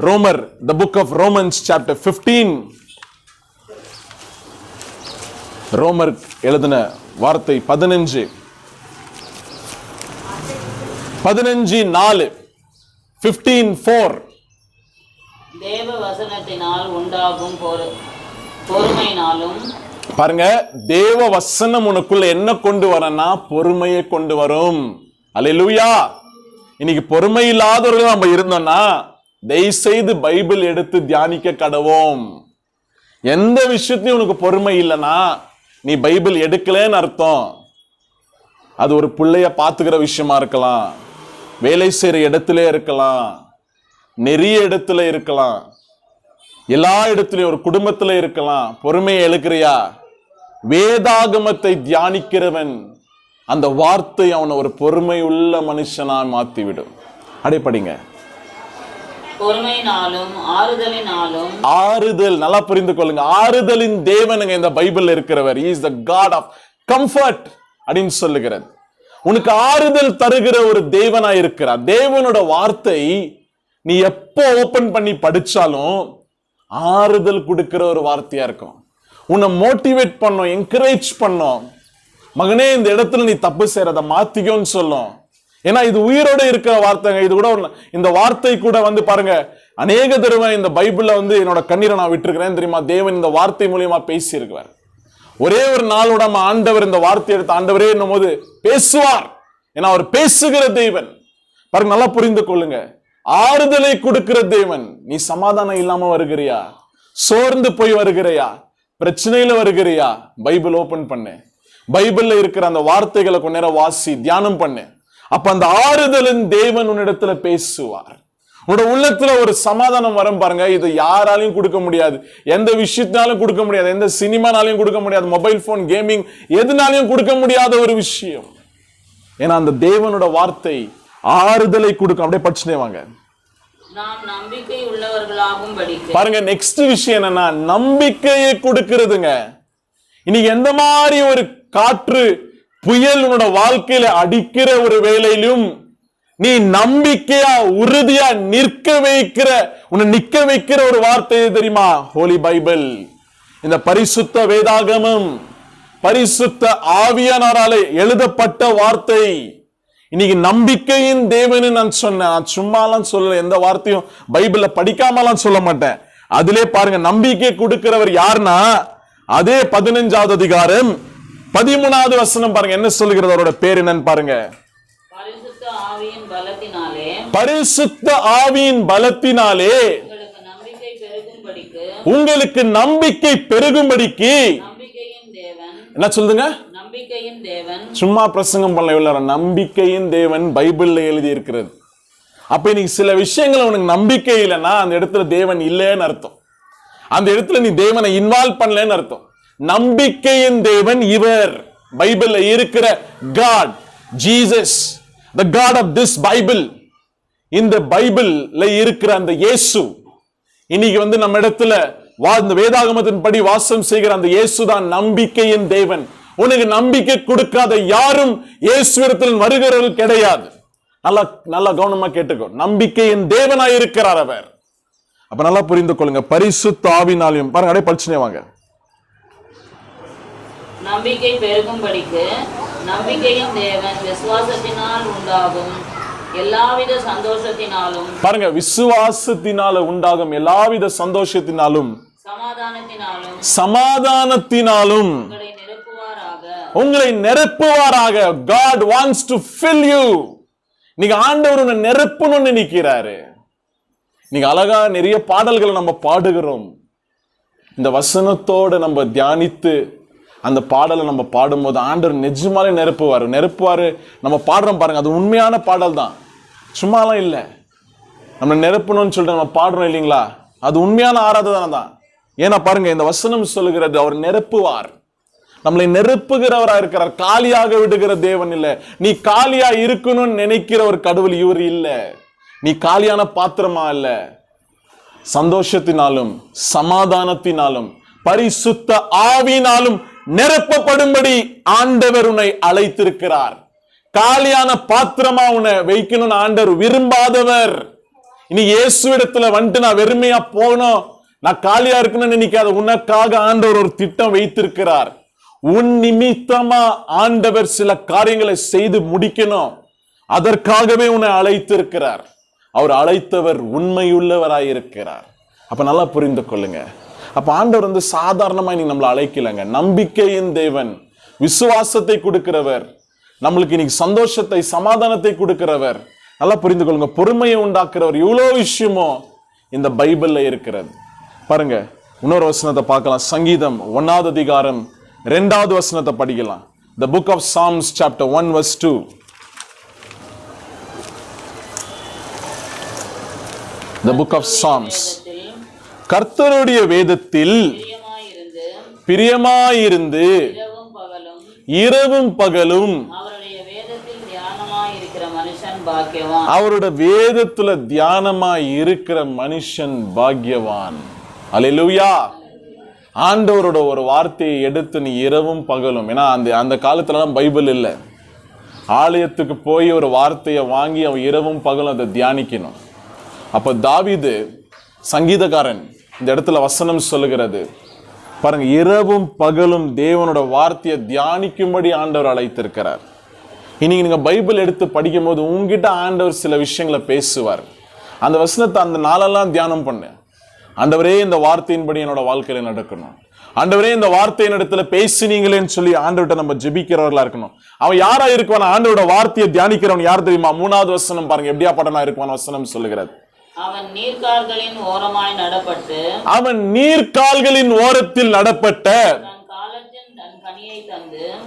ரோமர் the book of Romans chapter 15. ரோமர் எழுதின வார்த்தை 15:4 15:4. தேவ வசனத்தினால் உண்டாகும் பொறுமையினாலும் பாருங்க, தேவ வசனம் உனக்குள்ள என்ன கொண்டு வரனா பொறுமையை கொண்டு வரும். அல்லேலூயா. இன்னைக்கு பொறுமை இல்லாதவர்கள் நம்ம இருந்தோம்னா தயவு செய்து பைபிள் எடுத்து தியானிக்க கடவோம். எந்த விஷயத்தையும் உனக்கு பொறுமை இல்லைன்னா நீ பைபிள் எடுக்கலன்னு அர்த்தம். அது ஒரு பிள்ளைய பாத்துக்கிற விஷயமா இருக்கலாம், வேலை செய்யற இடத்துல இருக்கலாம், நிறைய இடத்துல இருக்கலாம், எல்லா இடத்துலயும் ஒரு குடும்பத்துல இருக்கலாம். பொறுமையை எழுக்கிறியா? வேதாகமத்தை தியானிக்கிறவன் அந்த வார்த்தை அவனை ஒரு பொறுமை உள்ள மனுஷனா மாத்திவிடும். அடைப்படிங்க. பொறுமையினாலும் ஆறுதலினாலும். ஆறுதல் நல்லா புரிந்து கொள்ளுங்க. ஆறுதலின் தேவனுங்க இந்த பைபிள் இருக்கிறவர். He is the God of comfort அப்படின்னு சொல்லுகிறது. உனக்கு ஆறுதல் தருகிற ஒரு தேவனா இருக்கிறார். தேவனோட வார்த்தை நீ எப்போ ஓபன் பண்ணி படிச்சாலும் ஆறுதல் கொடுக்கிற ஒரு வார்த்தையா இருக்கும். உன்னை மோட்டிவேட் பண்ணும், என்கரேஜ் பண்ணும். மகனே இந்த இடத்துல நீ தப்பு செய்யறத மாத்திக்கோன்னு சொல்லும். ஏன்னா இது உயிரோட இருக்கிற வார்த்தைங்க. இது கூட இந்த வார்த்தை கூட வந்து பாருங்க, அநேக தடவை இந்த பைபிள்ல வந்து என்னோட கண்ணீரை நான் விட்டுருக்கிறேன் தெரியுமா. தேவன் இந்த வார்த்தை மூலியமா பேசி இருக்கிறார். ஒரே ஒரு நாளோட ஆண்டவர் இந்த வார்த்தை எடுத்து ஆண்டவரே என்னும் போது பேசுவார். ஏன்னா அவர் பேசுகிற தேவன். பாருங்க, நல்லா புரிந்து கொள்ளுங்க. ஆறுதலை கொடுக்கிற தேவன். நீ சமாதானம் இல்லாம வருகிறியா, சோர்ந்து போய் வருகிறியா, பிரச்சனையில வருகிறியா, பைபிள் ஓபன் பண்ணு. பைபிள்ல இருக்கிற அந்த வார்த்தைகளை கொஞ்ச நேரம் வாசி, தியானம் பண்ணு. அப்ப அந்த ஆறுதலின் தேவன் உன்னிடத்துல பேசுவார். உன்னோட உள்ளத்துல ஒரு சமாதானம் வரும் பாருங்க. இது யாராலையும் கொடுக்க முடியாது, எந்த விஷயத்தினாலும் கொடுக்க முடியாது, எந்த சினிமானாலையும் கொடுக்க முடியாது, மொபைல் போன், கேமிங், எதுனாலையும் கொடுக்க முடியாத ஒரு விஷயம். ஏன்னா அந்த தேவனோட வார்த்தை ஆறுதலை கொடுக்கும். அப்படியே படிச்சுட்டே வாங்க. நாம் நம்பிக்கை உள்ளவர்களாகும்படிக்கு. பாருங்க, நெக்ஸ்ட் விஷயம் என்னன்னா நம்பிக்கையை கொடுக்கிறதுங்க. இன்னைக்கு எந்த மாதிரி ஒரு காற்று புயல் உன்னோட வாழ்க்கையில அடிக்கிற ஒரு வேளையிலும் நீ நம்பிக்கையா உறுதியா நிற்க வைக்கிற ஒரு வார்த்தை தெரியுமா? ஹோலி பைபிள். இந்த பரிசுத்த வேதாகமம், பரிசுத்த ஆவியானவராலே எழுதப்பட்ட வார்த்தை. இன்னைக்கு நம்பிக்கையின் தேவன்னு நான் சொன்னேன். நான் சும்மாலாம் சொல்லல, எந்த வார்த்தையும் பைபிள்ல படிக்காமலாம் சொல்ல மாட்டேன். அதிலே பாருங்க, நம்பிக்கை கொடுக்கிறவர் யாருன்னா அதே 15வது அதிகாரம் 13வது வசனம் பாருங்க, என்ன சொல்லுகிறது? அவரோட பேர் என்னன்னு பாருங்க. பரிசுத்த ஆவியின் பலத்தினாலே, பரிசுத்த ஆவியின் பலத்தினாலே உங்களுக்கு நம்பிக்கை பெருகும்படிக்கு. நம்பிக்கையின் தேவன் என்ன சொல்லுங்க? நம்பிக்கையின் தேவன். சும்மா பிரசங்கம் பண்ணல, நம்பிக்கையின் தேவன் பைபிள்ல எழுதி இருக்கிறது. அப்ப இன்னைக்கு சில விஷயங்கள் உனக்கு நம்பிக்கை இல்லைன்னா அந்த இடத்துல தேவன் இல்லைன்னு அர்த்தம். அந்த இடத்துல நீ தேவனை இன்வால்வ் பண்ணலன்னு அர்த்தம். நம்பிக்கையின் தேவன் இவர். பைபிள்ல இருக்கிற God, Jesus, the God of this Bible. இந்த பைபிள்ல இருக்கிற அந்த இயேசு இன்னைக்கு வந்து நம்ம இடத்துல இந்த வேதாகமத்தின் படி வாசம் செய்கிற அந்த இயேசு தான் நம்பிக்கையின் தேவன். உனக்கு நம்பிக்கை கொடுக்காத யாரும் இயேசுவிடத்தில் வருகிறவர்கள் கிடையாது. நல்லா கவனமா கேட்டுக்கோ. நம்பிக்கையின் தேவனாய் இருக்கிறார் அவர். அப்ப நல்லா புரிந்து கொள்ளுங்க. பரிசுத்த ஆவினாலும் பாருங்க, அப்படியே படிச்சுனே வாங்க. நம்பிக்கை பெருகும்படிக்கு நம்பிக்கையின் தேவன் விசுவாசத்தினால் உண்டாகும் எல்லாவித சந்தோஷத்தினாலும். பாருங்க, விசுவாசத்தினால உண்டாகும் எல்லாவித சந்தோஷத்தினாலும் சமாதானத்தினாலும் உங்களை நிரப்புவாராக. God wants to fill you. நீங்க ஆண்டவர் உன்னை நிரப்பணும்னு நினைக்கிறாரு. நீங்க அழகா நிறைய பாடல்களை நம்ம பாடுகிறோம். இந்த வசனத்தோட நம்ம தியானித்து அந்த பாடலை நம்ம பாடும்போது ஆண்டவர் நிஜமாலே நிரப்புவாரு. நம்ம பாடுறோம் பாருங்க, அது உண்மையான பாடல் தான், சும்மாலாம் இல்லை. நம்ம நிரப்பணும்னு சொல்லிட்டு நம்ம பாடுறோம் இல்லைங்களா, அது உண்மையான ஆராதனை தான். ஏன்னா பாருங்க, இந்த வசனம் சொல்லுகிறது அவர் நிரப்புவார். நம்மளை நிரப்புகிறவரா இருக்கிறார். காலியாக விடுகிற தேவன் இல்ல. நீ காலியா இருக்கணும்னு நினைக்கிற ஒரு கடவுள் இவர் இல்ல. நீ காலியான பாத்திரமா இல்ல. சந்தோஷத்தினாலும் சமாதானத்தினாலும் பரிசுத்த ஆவியினாலும் நிரப்பப்படும்படி ஆண்டவர் உன்னை அழைத்திருக்கிறார். காலியான பாத்திரமா உன்னை வைக்கணும்னு ஆண்டவர் விரும்பாதவர். இனி இயேசுவிடத்துல வந்துட்டு நான் வெறுமையா போகணும், நான் காலியா இருக்கணும்னு நினைக்காத. உனக்காக ஆண்டவர் ஒரு திட்டம் வைத்திருக்கிறார். உன் நிமித்தமா ஆண்டவர் சில காரியங்களை செய்து முடிக்கணும். அதற்காகவே உன்னை அழைத்திருக்கிறார். அவர் அழைத்தவர் உண்மையுள்ளவராயிருக்கிறார். அப்ப நல்லா புரிந்து கொள்ளுங்க. அப்ப ஆண்டவர் வந்து சாதாரணமா நீ நம்மளை அழைக்கலங்க. நம்பிக்கையின் தேவன், விசுவாசத்தை கொடுக்கிறவர், நம்மளுக்கு இன்னைக்கு சந்தோஷத்தை சமாதானத்தை கொடுக்கிறவர். நல்லா புரிந்து கொள்ளுங்க. பொறுமையை உண்டாக்குறவர். இவ்வளோ விஷயமோ இந்த பைபிள்ல இருக்கிறது. பாருங்க, இன்னொரு வசனத்தை பார்க்கலாம். சங்கீதம் 1வது அதிகாரம் 2வது வசனத்தை படிக்கலாம். The book of Psalms chapter 1 verse 2. The book of Psalms. கர்த்தருடைய வேதத்தில் பிரியமாயிருந்து இரவும் பகலும் அவருடைய வேதத்துல தியானமாய் இருக்கிற மனுஷன் பாக்கியவான். அல்லேலூயா. ஆண்டவரோட ஒரு வார்த்தையை எடுத்து நீ இரவும் பகலும், ஏன்னா அந்த காலத்துலலாம் பைபிள் இல்லை, ஆலயத்துக்கு போய் ஒரு வார்த்தையை வாங்கி அவன் இரவும் பகலும் அதை தியானிக்கணும். அப்ப தாவீது சங்கீதக்காரன் இந்த இடத்துல வசனம் சொல்லுகிறது பாருங்க, இரவும் பகலும் தேவனோட வார்த்தையை தியானிக்கும்படி ஆண்டவர் அழைத்திருக்கிறார். இன்னைக்கு நீங்க பைபிள் எடுத்து படிக்கும் போது உங்ககிட்ட ஆண்டவர் சில விஷயங்களை பேசுவார். அந்த வசனத்தை அந்த நாளெல்லாம் தியானம் பண்ணு. ஆண்டவரே, இந்த வார்த்தையின்படி என்னோட வாழ்க்கையில நடக்கணும். ஆண்டவரே, இந்த வார்த்தையின் இடத்துல பேசினீங்களேன்னு சொல்லி ஆண்டவர்கிட்ட நம்ம ஜெபிக்கிறவர்களா இருக்கணும். அவன் யாரா இருக்குவான்? ஆண்டவரோட வார்த்தையை தியானிக்கிறவன் யார் தெரியுமா? 3வது வசனம் பாருங்க, எப்படியா பட்டனா இருக்குவான் வசனம் சொல்லுகிறது. அவன் நீர்க்கால்களின் ஓரமாய் நடப்பட்டு, அவன் நீர்க்கால்களின் ஓரத்தில் நடப்பட்ட,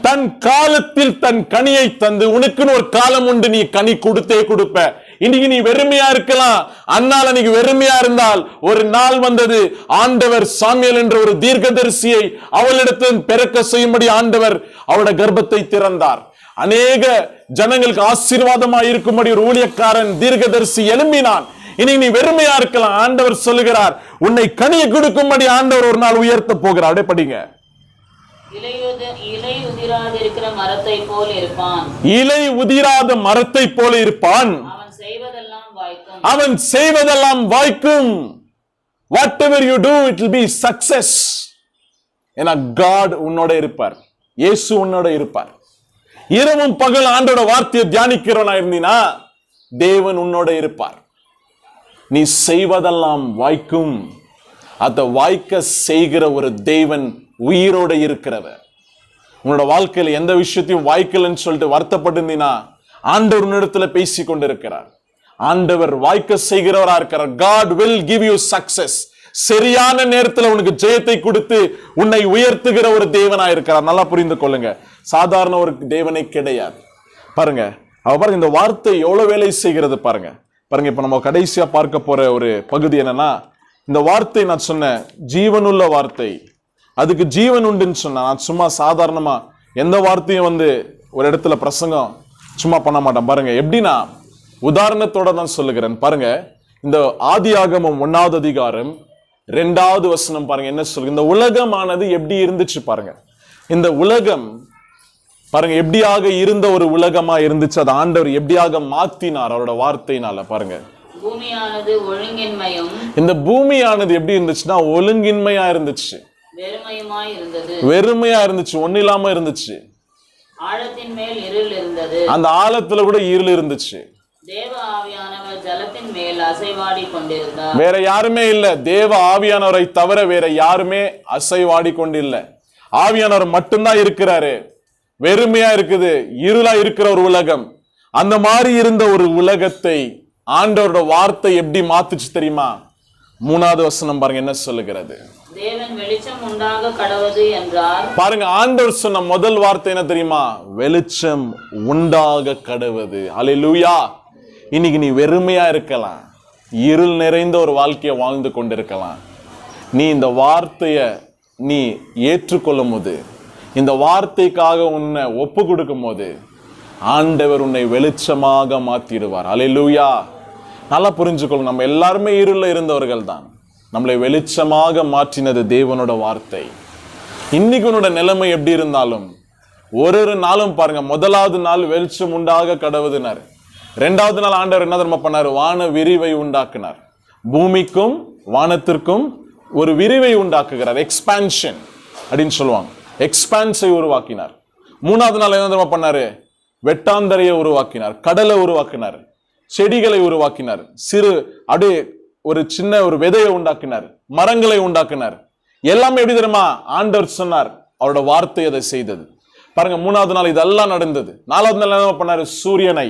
தன் காலத்தில் தன் கனியை தந்து. உனக்குன்னு ஒரு காலம் உண்டு, நீ கனி கொடுத்தே கொடுப்ப. இன்னைக்கு நீ வெறுமையா இருக்கலாம். அந்நாள் அன்னைக்கு வெறுமையா இருந்தால் ஒரு நாள் வந்தது, ஆண்டவர் சாமியல் என்ற ஒரு தீர்க்கதரிசியை அவளிடத்தில் பிறக்க செய்யும்படி ஆண்டவர் அவளோட கர்ப்பத்தை திறந்தார். அநேக ஜனங்களுக்கு ஆசீர்வாதமாக இருக்கும்படி ஒரு ஊழியக்காரன் தீர்க்கதரிசி எழும்பினான். இன்னைக்கு நீ வெறுமையா இருக்கலாம். ஆண்டவர் சொல்லுகிறார், உன்னை கனியை கொடுக்கும்படி ஆண்டவர் ஒரு நாள் உயர்த்த போகிறார். அப்படியே படிங்க. இலை உதிராதிருக்கிற மரத்தை போல் இருப்பான். இலை உதிராத மரத்தை போல இருப்பான். அவன் செய்வதெல்லாம் வாய்க்கும். அவன் செய்வதெல்லாம் வாய்க்கும். Whatever you do, it will be success. ஏன்னா God உன்னோட இருப்பார். இயேசு உன்னோட இருப்பார். இரவும் பகல் ஆண்டோட வார்த்தையை தியானிக்கிறவனா இருந்தீனா தேவன் உன்னோட இருப்பார். நீ செய்வதெல்லாம் வாய்க்கும். அதை வாய்க்க செய்கிற ஒரு தேவன் உயிரோட இருக்கிறவர். உன்னோட வாழ்க்கையில எந்த விஷயத்தையும் வாய்க்கலன்னு சொல்லிட்டு வருத்தப்பட்டிருந்தீனா ஆண்டவர் உன்னிடத்துல பேசி கொண்டிருக்கிறார். ஆண்டவர் வாய்க்க செய்கிறவரா இருக்கிறார். God will give you success. சரியான நேரத்துல உனக்கு ஜெயத்தை கொடுத்து உன்னை உயர்த்துகிற ஒரு தேவனா இருக்கிறார். நல்லா புரிந்து கொள்ளுங்க. சாதாரண ஒரு தேவனை கிடையாது. பாருங்க, பாருங்க இந்த வார்த்தை எவ்வளவு வேலை செய்கிறது பாருங்க. பாருங்க, இப்ப நம்ம கடைசியா பார்க்க போற ஒரு பகுதி என்னன்னா, இந்த வார்த்தை நான் சொன்ன ஜீவனுள்ள வார்த்தை, அதுக்கு ஜீவன் உண்டுன்னு சொன்ன. நான் சும்மா சாதாரணமா எந்த வார்த்தையும் ஒரு இடத்துல பிரசங்கம் சும்மா பண்ண மாட்டேன். பாருங்க, எப்படின்னா உதாரணத்தோட தான் சொல்லுகிறேன். பாருங்க, இந்த ஆதியாகமம் 1வது அதிகாரம் 2வது வசனம் பாருங்க என்ன சொல்லுங்க. இந்த உலகமானது எப்படி இருந்துச்சு பாருங்க. இந்த உலகம் பாருங்க எப்படியாக இருந்த ஒரு உலகமா இருந்துச்சு. அது ஆண்டவர் எப்படியாக மாத்தினார் அவரோட வார்த்தையினால. பாருங்க, பூமியானது ஒழுங்கின்மையும், இந்த பூமியானது எப்படி இருந்துச்சுன்னா ஒழுங்கின்மையா இருந்துச்சு, வெறுமையுமாய் இருந்தது. வெறுமையா இருந்துச்சு, ஒண்ணு இல்லாம இருந்துச்சு. ஆழத்தின் மேல் இருள் இருந்தது. அந்த ஆழத்துல கூட இருள் இருந்துச்சு. தேவ ஆவியானவர் ஜலத்தின் மேல் அசைவாடி கொண்டிருந்தார். வேற யாருமே இல்ல. தேவ ஆவியானவரை தவிர வேற யாருமே அசைவாடி கொண்டு இல்ல. ஆவியானவர் மட்டும்தான் இருக்கிறாரு. வெறுமையா இருக்குது, இருளா இருக்கிற ஒரு உலகம். அந்த மாதிரி இருந்த ஒரு உலகத்தை ஆண்டவரோட வார்த்தை எப்படி மாத்துச்சு தெரியுமா? 3வது வசனம் பாருங்க என்ன சொல்லுகிறது. தேவன் வெளிச்சம் உண்டாக கடவது என்றார். பாருங்க, ஆண்டவர் சொன்ன முதல் வார்த்தை என்ன தெரியுமா? வெளிச்சம் உண்டாக கடவது. அல்லேலூயா. இன்னைக்கு நீ வெறுமையா இருக்கலாம், இருள் நிறைந்த ஒரு வாழ்க்கையை வாழ்ந்து கொண்டிருக்கலாம். நீ இந்த வார்த்தைய நீ ஏற்றுக்கொள்ளும் போது, இந்த வார்த்தைக்காக உன்னை ஒப்பு கொடுக்கும் போது ஆண்டவர் உன்னை வெளிச்சமாக மாத்திடுவார். அல்லேலூயா. நல்லா புரிஞ்சுக்கொள்ளும், நம்ம எல்லாருமே இருள இருந்தவர்கள் தான். நம்மளை வெளிச்சமாக மாற்றினது தேவனோட வார்த்தை. இன்னைக்கு உன்னோட நிலைமை எப்படி இருந்தாலும் ஒரு நாளும் பாருங்க, 1வது நாள் வெளிச்சம் உண்டாக கடவுதுனார். 2வது நாள் ஆண்டவர் என்ன தெரியுமா பண்ணார்? வான விரிவை உண்டாக்குனார். பூமிக்கும் வானத்திற்கும் ஒரு விரிவை உண்டாக்குகிறார். எக்ஸ்பான்ஷன் அப்படின்னு சொல்லுவாங்க. எக்ஸ்பான்ஸை உருவாக்கினார். 3வது நாள் என்ன தெரியுமா பண்ணாரு? வெட்டாந்தரையை உருவாக்கினார், கடலை உருவாக்கினார், செடிகளை உருவாக்கினார், சிறு அப்படியே ஒரு சின்ன ஒரு விதையை உண்டாக்கினார், மரங்களை உண்டாக்கினார். எல்லாமே எப்படி தெரியுமா? ஆண்டவர் சொன்னார், அவரோட வார்த்தை அதை செய்தது. பாருங்க, 3வது நாள் இதெல்லாம் நடந்தது. 4வது நாள் என்ன பண்ணாரு? சூரியனை,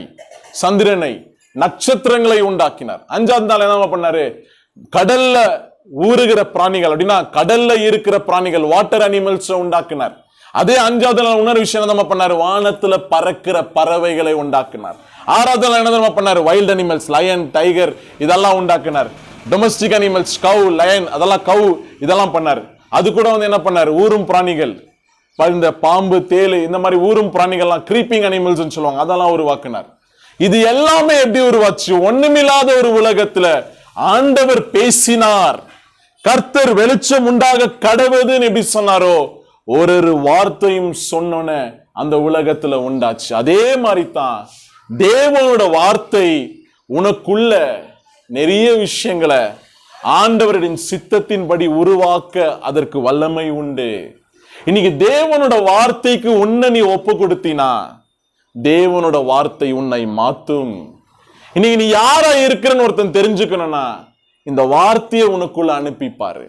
சந்திரனை, நட்சத்திரங்களை உண்டாக்கினார். 5வது நாள் என்ன பண்ணாரு? கடல்ல ஊறுகிற பிராணிகள் அப்படின்னா கடல்ல இருக்கிற பிராணிகள், வாட்டர் அனிமல்ஸ் உண்டாக்கினார். அதே 5வது நாள் இன்னொரு விஷயம் என்ன பண்ணாரு? வானத்துல பறக்கிற பறவைகளை உண்டாக்கினார். 6வது நாள் என்ன பண்ணாரு? வைல்ட் அனிமல்ஸ், லயன், டைகர் இதெல்லாம் உண்டாக்கினார். டொமஸ்டிக் அனிமல்ஸ், கவு, லயன், அதெல்லாம் கவு இதெல்லாம் பண்ணார். அது கூட என்ன பண்ணாரு? ஊரும் பிராணிகள், இந்த பாம்பு, தேளு, இந்த மாதிரி ஊரும் பிராணிகள்லாம், கிரீப்பிங் அனிமல்ஸ் சொல்லுவாங்க, அதெல்லாம் உருவாக்கினார். இது எல்லாமே எப்படி உருவாச்சு? ஒண்ணுமில்லாத ஒரு உலகத்துல ஆண்டவர் பேசினார். கர்த்தர் வெளிச்சம் உண்டாக கடவுதுன்னு எப்படி சொன்னாரோ ஒரு வார்த்தையும் சொன்ன அந்த உலகத்துல உண்டாச்சு. அதே மாதிரி தான் தேவனோட வார்த்தை உனக்குள்ள நிறைய விஷயங்களை ஆண்டவரின் சித்தத்தின்படி உருவாக்க அதற்கு வல்லமை உண்டு. இன்னைக்கு தேவனோட வார்த்தைக்கு உன்னை நீ ஒப்பு கொடுத்தினா தேவனோட வார்த்தை உன்னை மாத்தும். இன்னைக்கு நீ யாரா இருக்கிறன்னு ஒருத்தன் தெரிஞ்சுக்கணும்னா இந்த வார்த்தையை உனக்குள்ள அனுப்பிப்பாரு.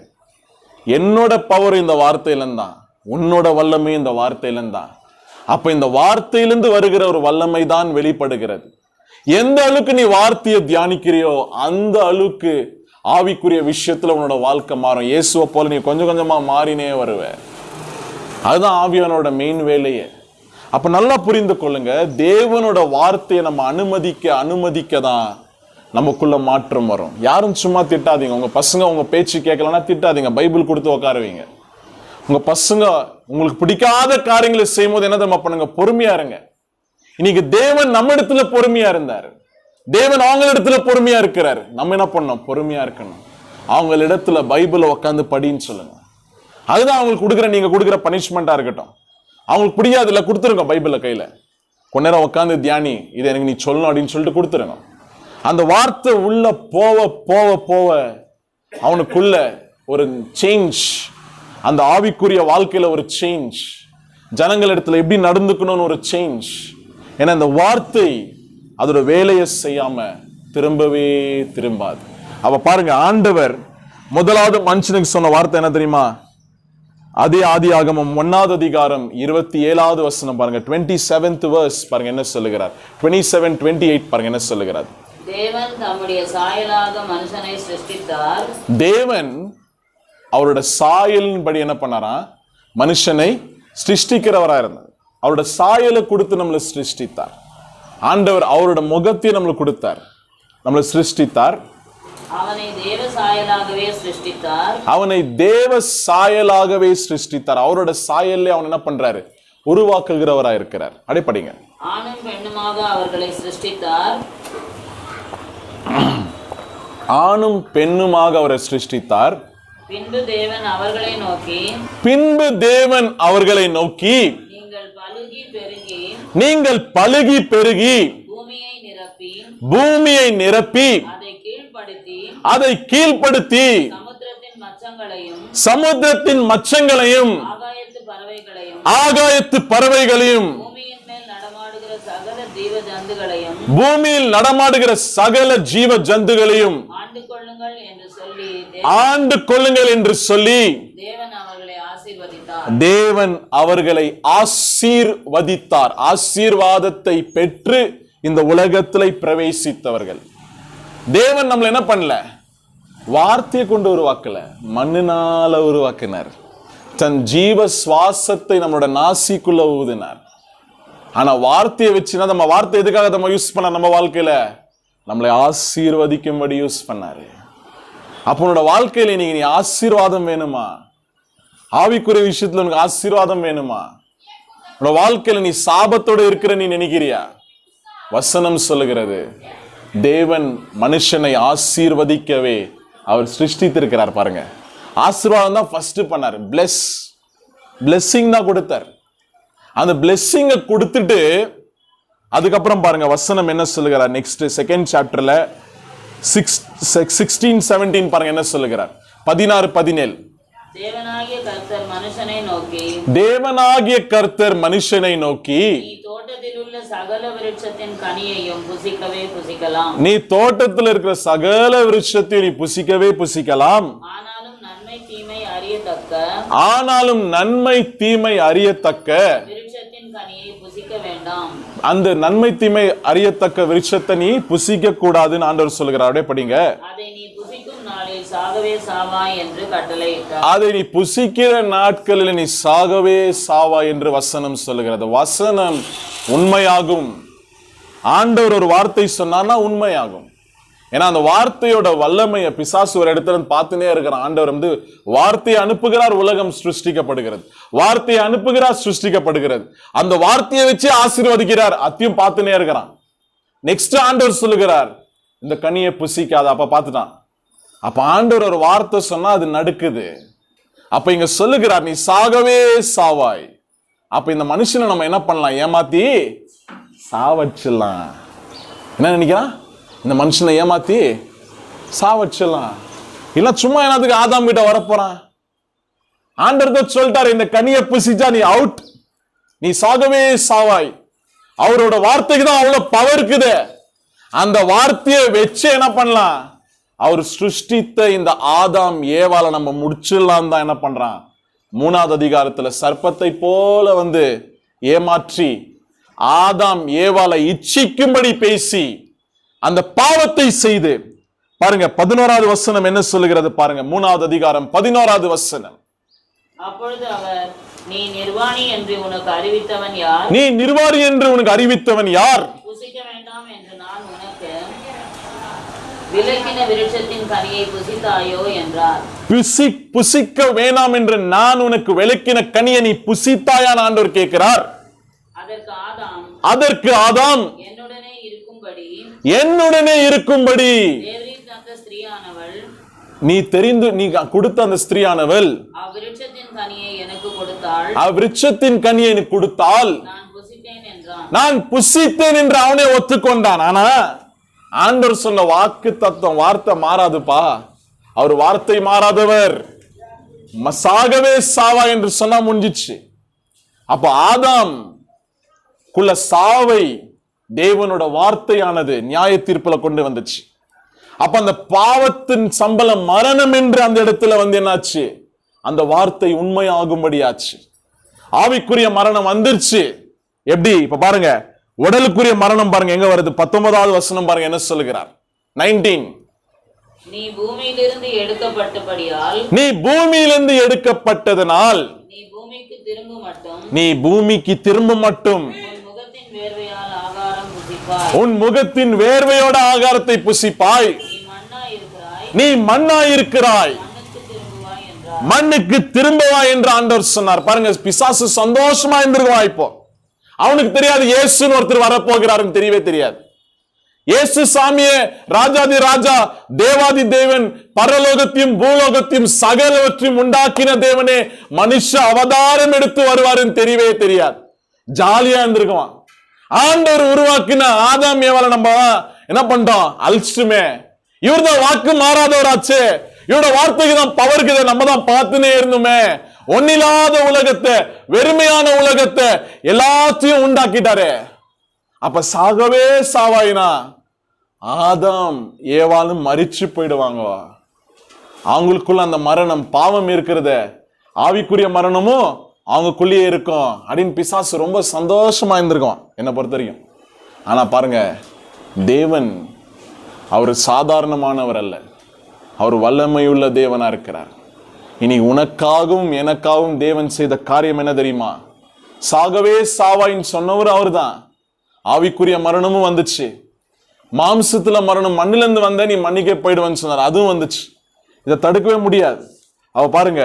என்னோட பவர் இந்த வார்த்தையிலந்தான், உன்னோட வல்லமை இந்த வார்த்தையிலந்தான். அப்ப இந்த வார்த்தையிலிருந்து வருகிற ஒரு வல்லமை தான் வெளிப்படுகிறது. எந்த அளவுக்கு நீ வார்த்தையை தியானிக்கிறியோ அந்த அளவுக்கு ஆவிக்குரிய விஷயத்துல உன்னோட வாழ்க்கை மாறும். இயேசுவை போல நீ கொஞ்சம் கொஞ்சமா மாறினே வருவ. அதுதான் ஆவியானோட மெயின் வேலையே. அப்ப நல்லா புரிந்து கொள்ளுங்க, தேவனோட வார்த்தையை நம்ம அனுமதிக்க தான் நமக்குள்ள மாற்றம் வரும். யாரும் சும்மா திட்டாதீங்க. உங்க பசங்க உங்க பேச்சு கேட்கலன்னா திட்டாதீங்க, பைபிள் கொடுத்து உட்காருவீங்க. உங்க பசங்க உங்களுக்கு பிடிக்காத காரியங்களை செய்யும் போது என்ன தெரியுமா பண்ணுங்க, பொறுமையா இருங்க. இன்னைக்கு தேவன் நம்ம இடத்துல பொறுமையா இருந்தாரு, தேவன் அவங்க இடத்துல பொறுமையா இருக்கிறாரு. நம்ம என்ன பண்ணோம், பொறுமையா இருக்கணும். அவங்க இடத்துல பைபிளை உட்காந்து படின்னு சொல்லுங்க. அதுதான் அவங்களுக்கு கொடுக்குற, நீங்க கொடுக்குற பனிஷ்மெண்டா இருக்கட்டும். அவங்களுக்கு பிடிக்காது இல்ல, கொடுத்துருங்க பைபிளை கையில, கொஞ்ச நேரம் உட்காந்து தியானி, இதை எனக்கு நீ சொல்லணும் அப்படின்னு சொல்லிட்டு கொடுத்துருங்க. அந்த வார்த்தை உள்ள போவ போவ போவ அவனுக்குள்ள ஒரு சேஞ்ச், அந்த ஆவிக்குரிய வாழ்க்கையில ஒரு சேஞ்ச், ஜனங்கள் இடத்துல எப்படி நடந்துக்கணும்னு ஒரு சேஞ்ச். ஏன்னா இந்த வார்த்தை அதோட வேலையை செய்யாம திரும்பவே திரும்பாது. அவ பாருங்க, ஆண்டவர் முதலாவது மனுஷனுக்கு சொன்ன வார்த்தை என்ன தெரியுமா? அதே ஆதியாகமம் 1வது அதிகாரம் 27வது வசனம் பாருங்க, 27th verse பாருங்க என்ன சொல்லுகிறார். 27:28 பாருங்க என்ன சொல்லுகிறார். தேவன் தம்முடைய சாயலாக மனுஷனை சிருஷ்டித்தார். தேவன் அவரோட சாயலின்படி என்ன பண்ணாரா, மனுஷனை சிருஷ்டிக்கிறவரா இருந்தார். அவரோட சாயலை கொடுத்து நம்மளை சிருஷ்டித்தார். ஆண்டவர் அவரோட முகத்தை நம்மளுக்கு கொடுத்தார், நம்மளை சிருஷ்டித்தார். அவனை தேவ சாயலாகவே சிருஷ்டித்தார். அவனை தேவ சாயலாகவே சிருஷ்டித்தார். அவரோட சாயல்ல அவன் என்ன பண்றாரு, உருவாக்குகிறவரா இருக்கிறார். அடைப்படிங்க. ஆணும் பெண்ணுமாக அவர்களை சிருஷ்டித்தார். ஆணும் பெண்ணுமாக அவரை சிருஷ்டித்தார். பின்பு தேவன் அவர்களை நோக்கி நீங்கள் பலுகி பெருகி பூமியை நிரப்பி அதை கீழ்ப்படுத்தி சமுத்திரத்தின் மச்சங்களையும் ஆகாயத்து பறவைகளையும் பூமியில் நடமாடுகிற சகல ஜீவ ஜந்துகளையும் ஆண்டு கொள்ளுங்கள் என்று சொல்லி தேவன் அவர்களை ஆசீர்வதித்தார். ஆசீர்வாதத்தை பெற்று இந்த உலகத்திலே பிரவேசித்தவர்கள். தேவன் நம்மளை என்ன பண்ணல, வார்த்தையை கொண்டு உருவாக்கல, மண்ணினால உருவாக்கினார். தன் ஜீவ சுவாசத்தை நம்மளோட நாசிக்குள்ள ஊதினார். ஆனா வார்த்தையை வச்சுனா, நம்ம வார்த்தை எதுக்காக நம்ம யூஸ் பண்ண, நம்ம வாழ்க்கையில நம்மளை ஆசீர்வதிக்கும்படி யூஸ் பண்ணாரு. அப்ப உன்னோட வாழ்க்கையில நீ ஆசீர்வாதம் வேணுமா, ஆவிக்குரிய விஷயத்துல உனக்கு ஆசீர்வாதம் வேணுமா, உன்னோட வாழ்க்கையில நீ சாபத்தோட இருக்கிற நீ நினைக்கிறியா? வசனம் சொல்லுகிறது, தேவன் மனுஷனை ஆசீர்வதிக்கவே அவர் சிருஷ்டித்திருக்கிறார். பாருங்க, ஆசீர்வாதம் தான் ஃபர்ஸ்ட் பண்ணாரு. பிளெஸ்ஸிங் தான் கொடுத்தார். அந்த பிளெஸ்ஸிங்கை கொடுத்துட்டு அதுக்கப்புறம் பாருங்க வசனம் என்ன சொல்லுகிறார். நெக்ஸ்ட் 2nd chapterல 16-17 பாருங்க என்ன சொல்லுகிறார். 16-17 தேவனாகிய கர்த்தர் மனுஷனை நோக்கி நீ தோட்டத்தில் உள்ள சகல விருட்சத்தின் கனியையும் புசிக்கவே புசிக்கலாம். நீ தோட்டத்தில் இருக்கிற சகல விருட்சத்தையும் நீ புசிக்கவே புசிக்கலாம். ஆனாலும் நன்மை தீமை அறியத்தக்க விருட்சத்தின் கனியை புசிக்க வேண்டாம். அந்த நன்மை தீமை அறியத்தக்க விருட்சத்தை நீ புசிக்க கூடாதுன்னு ஆண்டவர் சொல்கிறார். அப்படியே படிங்க. அதை நீ புசிக்கும் நாளில் சாகவே சாவாய் என்று கட்டளையிட்டார். அதை நீ புசிக்கிற நாட்களில் நீ சாகவே சாவாய் என்று வசனம் சொல்லுகிறது. வசனம் உண்மையாகும். ஆண்டவர் ஒரு வார்த்தை சொன்னார்னா உண்மையாகும். ஏன்னா அந்த வார்த்தையோட வல்லமையை பிசாசு ஒரு இடத்துல பார்த்துனே இருக்கிறான். ஆண்டவர் வார்த்தையை அனுப்புகிறார், உலகம் சிருஷ்டிக்கப்படுகிறது. வார்த்தையை அனுப்புகிறார், சிருஷ்டிக்கப்படுகிறது. அந்த வார்த்தையை வச்சு ஆசீர்வதிக்கிறார், அத்தையும் பார்த்துனே இருக்கிறான். நெக்ஸ்ட் ஆண்டவர் சொல்லுகிறார், இந்த கனியை புசிக்காத. அப்ப பார்த்துட்டான். அப்ப ஆண்டவர் ஒரு வார்த்தை சொன்னா அது நடக்குது. அப்ப இங்க சொல்லுகிறார், நீ சாகவே சாவாய். அப்ப இந்த மனுஷனை நம்ம என்ன பண்ணலாம், ஏமாத்தி சாவச்சிடலாம். என்ன நினைக்கிறான், இந்த மனுஷனை ஏமாத்தி சாவச்சிடலாம். இல்ல சும்மா என்னத்துக்கு ஆதாம் கிட்ட வரப்போறான். ஆண்டவர் சொல்லிட்டாரு, இந்த கனியை புசிச்சா நீ அவுட், நீ சாகவே சாவாய். அவரோட வார்த்தைக்கு தான் அவ்வளவு பவர் இருக்குது. அந்த வார்த்தையை வச்சு என்ன பண்ணலாம், அவர் சிருஷ்டித்த இந்த ஆதாம் ஏவாளை நம்ம முடிச்சிடலாம் தான் என்ன பண்றான், 3வது அதிகாரத்துல சர்ப்பத்தை போல வந்து ஏமாற்றி ஆதாம் ஏவாளை இச்சிக்கும்படி பேசி அந்த பாவத்தை செய்து பாருங்க. 11வது வசனம் என்ன சொல்லுகிறது பாருங்க, 3வது அதிகாரம் 11வது வசனம். அப்பொழுது அவர், நீ நிர்வாணி என்று உனக்கு அறிவித்தவன் யார்? நீ நிர்வாணி என்று உனக்கு அறிவித்தவன் யார்? புசிக்க வேண்டாம் என்று நான் உனக்கு விலக்கின விருட்சத்தின் கனியை புசித்தாயோ என்றார். புசிக்க வேணாம் என்று நான் உனக்கு விலக்கின கனியை நீ புசித்தாயான் ஆண்டவர் கேட்கிறார். அதற்கு ஆதாம் என்னுடனே இருக்கும்படி தேவரீர் தந்த ஸ்திரீயானவள், நீ கொடுத்த அந்த ஸ்திரீயானவள் அவ்விருட்சத்தின் கனியை எனக்கு கொடுத்தாள், அவ்விருட்சத்தின் கனியை எனக்கு கொடுத்தால் நான் புசித்தேன் என்றான். நான் புசித்தேன் என்று அவனே ஒத்துக்கொண்டான். ஆனா ஆண்டவர் சொன்ன வாக்கு தத்துவம் வார்த்தை மாறாதுப்பா. அவர் வார்த்தை மாறாதவர். சாகவே சாவா என்று சொன்னா முடிஞ்சிச்சு. அப்ப ஆதாம் குல சாவை தேவனோட வார்த்தையானது நியாய தீர்ப்புல கொண்டு வந்துச்சு. அப்ப அந்த பாவத்தின் சம்பளம் மரணம் என்று அந்த இடத்துல வந்து என்னாச்சு, அந்த வார்த்தை உண்மையாகும்படியாச்சு. ஆவிக்குரிய மரணம் வந்துருச்சு. எப்படி இப்ப பாருங்க, உடலுக்குரிய மரணம் பாருங்க எங்க வருது, 19வது வசனம் பாருங்க என்ன சொல்லுகிறார். 19, நீ பூமியிலிருந்து எடுக்கப்பட்டபடியால், நீ பூமியிலிருந்து எடுக்கப்பட்டதனால் நீ பூமிக்கு திரும்ப மட்டும், நீ பூமிக்கு திரும்ப மட்டும் உன் முகத்தின் வேர்வையோட ஆகாரத்தை புசிப்பாய், நீ மண்ணாயிருக்கிறாய், மண்ணுக்கு திரும்பவா என்று ஆண்டவர் சொன்னார். பாருங்க, பிசாசு சந்தோஷமா இருந்திருக்குவா. இப்போ அவனுக்கு தெரியாது இயேசுன்னு ஒருத்தர் வரப்போகிறாருன்னு, தெரியவே தெரியாது. இயேசு சாமியே ராஜாதி ராஜா தேவாதி தேவன், பரலோகத்தையும் பூலோகத்தையும் சகலவற்றையும் உண்டாக்கின தேவனே மனுஷ அவதாரம் எடுத்து வருவாருன்னு தெரியவே தெரியாது. ஜாலியா இருந்திருக்குவான். ஆண்டவர் உருவாக்கின ஆதாம் ஏவாளை நம்ம என்ன பண்றோம், அழிச்சுமே. இவர்தான் வாக்கு மாறாதவராச்சு, இவரோட வார்த்தைக்கு தான் பவர் இருக்குது. நம்ம தான் பார்த்துனே இருந்துமே. ஒன்னில்லாத உலகத்தை, வெறுமையான உலகத்தை எல்லாத்தையும் உண்டாக்கிட்டாரு. அப்ப சாகவே சாவாயினா ஆதாம் ஏவாளும் மரிச்சு போயிடுவாங்க. அவங்களுக்குள்ள அந்த மரணம் பாவம் இருக்கிறத, ஆவிக்குரிய மரணமும் அவங்களுக்குள்ளேயே இருக்கும் அப்படின்னு பிசாசு ரொம்ப சந்தோஷமா இருந்திருக்கும் என்னை பொறுத்த வரைக்கும். ஆனா பாருங்க, தேவன் அவர் சாதாரணமானவர் அல்ல, அவர் வல்லமையுள்ள தேவனா இருக்கிறார். இனி உனக்காகவும் எனக்காகவும் தேவன் செய்த காரியம் என்ன தெரியுமா, சாகவே சாவாயின்னு சொன்னவர் அவர் தான். ஆவிக்குரிய மரணமும் வந்துச்சு, மாம்சத்துல மரணம், மண்ணில இருந்து வந்த நீ மண்ணிக்கே போயிடுவேன்னு சொன்னார், அதுவும் வந்துச்சு. இதை தடுக்கவே முடியாது. அவ பாருங்க,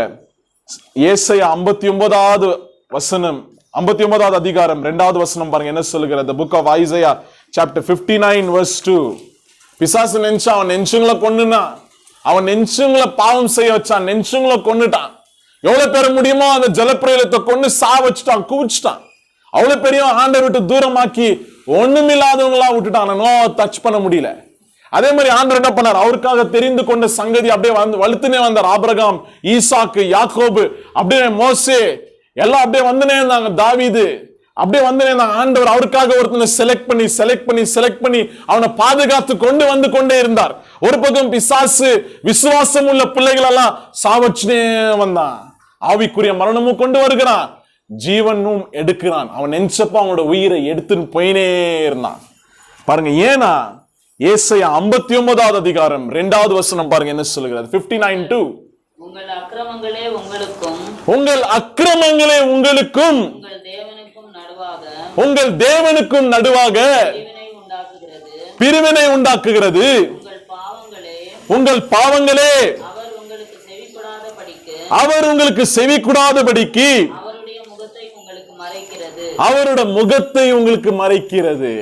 ஏசாயா 59வது வசனம், 59வது அதிகாரம் 2வது வசனம் பாருங்க என்ன சொல்லுகிறது. The book of Isaiah chapter 59 verse 2. பிசாசு நெஞ்சா அவன் நெஞ்சுங்களை கொன்னுனா, அவன் நெஞ்சுங்களை பாவம் செய்ய வச்சான், நெஞ்சுங்களை கொன்னுட்டான். எவ்வளவு பேர முடியுமோ அந்த ஜலப்பிரளயத்தை கொண்டு வச்சுட்டான், குவிச்சுட்டான். அவ்வளவு பெரிய ஆண்டவர் விட்டு தூரமாக்கி ஒண்ணுமில்லாதவங்களா விட்டுட்டான். டச் பண்ண முடியல. அதே மாதிரி ஆண்டவர் என்ன பண்ணார், அவருக்காக தெரிந்து கொண்ட சங்கதி அப்படியே வலுத்துனே வந்தார். ஆபிரகாம், ஈசாக்கு, யாக்கோபு, அப்படியே மோசே எல்லாம் அப்படியே வந்துனே இருந்தாங்க. தாவீது அப்படியே வந்துனே இருந்தாங்க. ஆண்டவர் அவருக்காக ஒருத்தனை செலக்ட் பண்ணி அவனை பாதுகாத்து கொண்டு கொண்டே இருந்தார். ஒரு பக்கம் பிசாசு விசுவாசம் உள்ள பிள்ளைகள் எல்லாம் சாவச்சுனே வந்தான். ஆவிக்குரிய மரணமும் கொண்டு வருகிறான், ஜீவனும் எடுக்கிறான். அவன் நெஞ்சப்ப அவனோட உயிரை எடுத்துன்னு போயினே இருந்தான். பாருங்க, ஏன்னா ஏசாயா 59வது அதிகாரம் 2வது வசனம் பாருங்க என்ன சொல்லுகிறது. 59:2. உங்கள் அக்கிரமங்களே உங்களுக்கும், உங்கள் அக்கிரமங்களே உங்களுக்கும், உங்கள் தேவனுக்கும் நடுவாக பிரிவினை உண்டாக்குகிறது. உங்கள் பாவங்களே அவர் உங்களுக்கு செவிக்கூடாதபடிக்கு அவருடைய முகத்தை உங்களுக்கு மறைக்கிறது.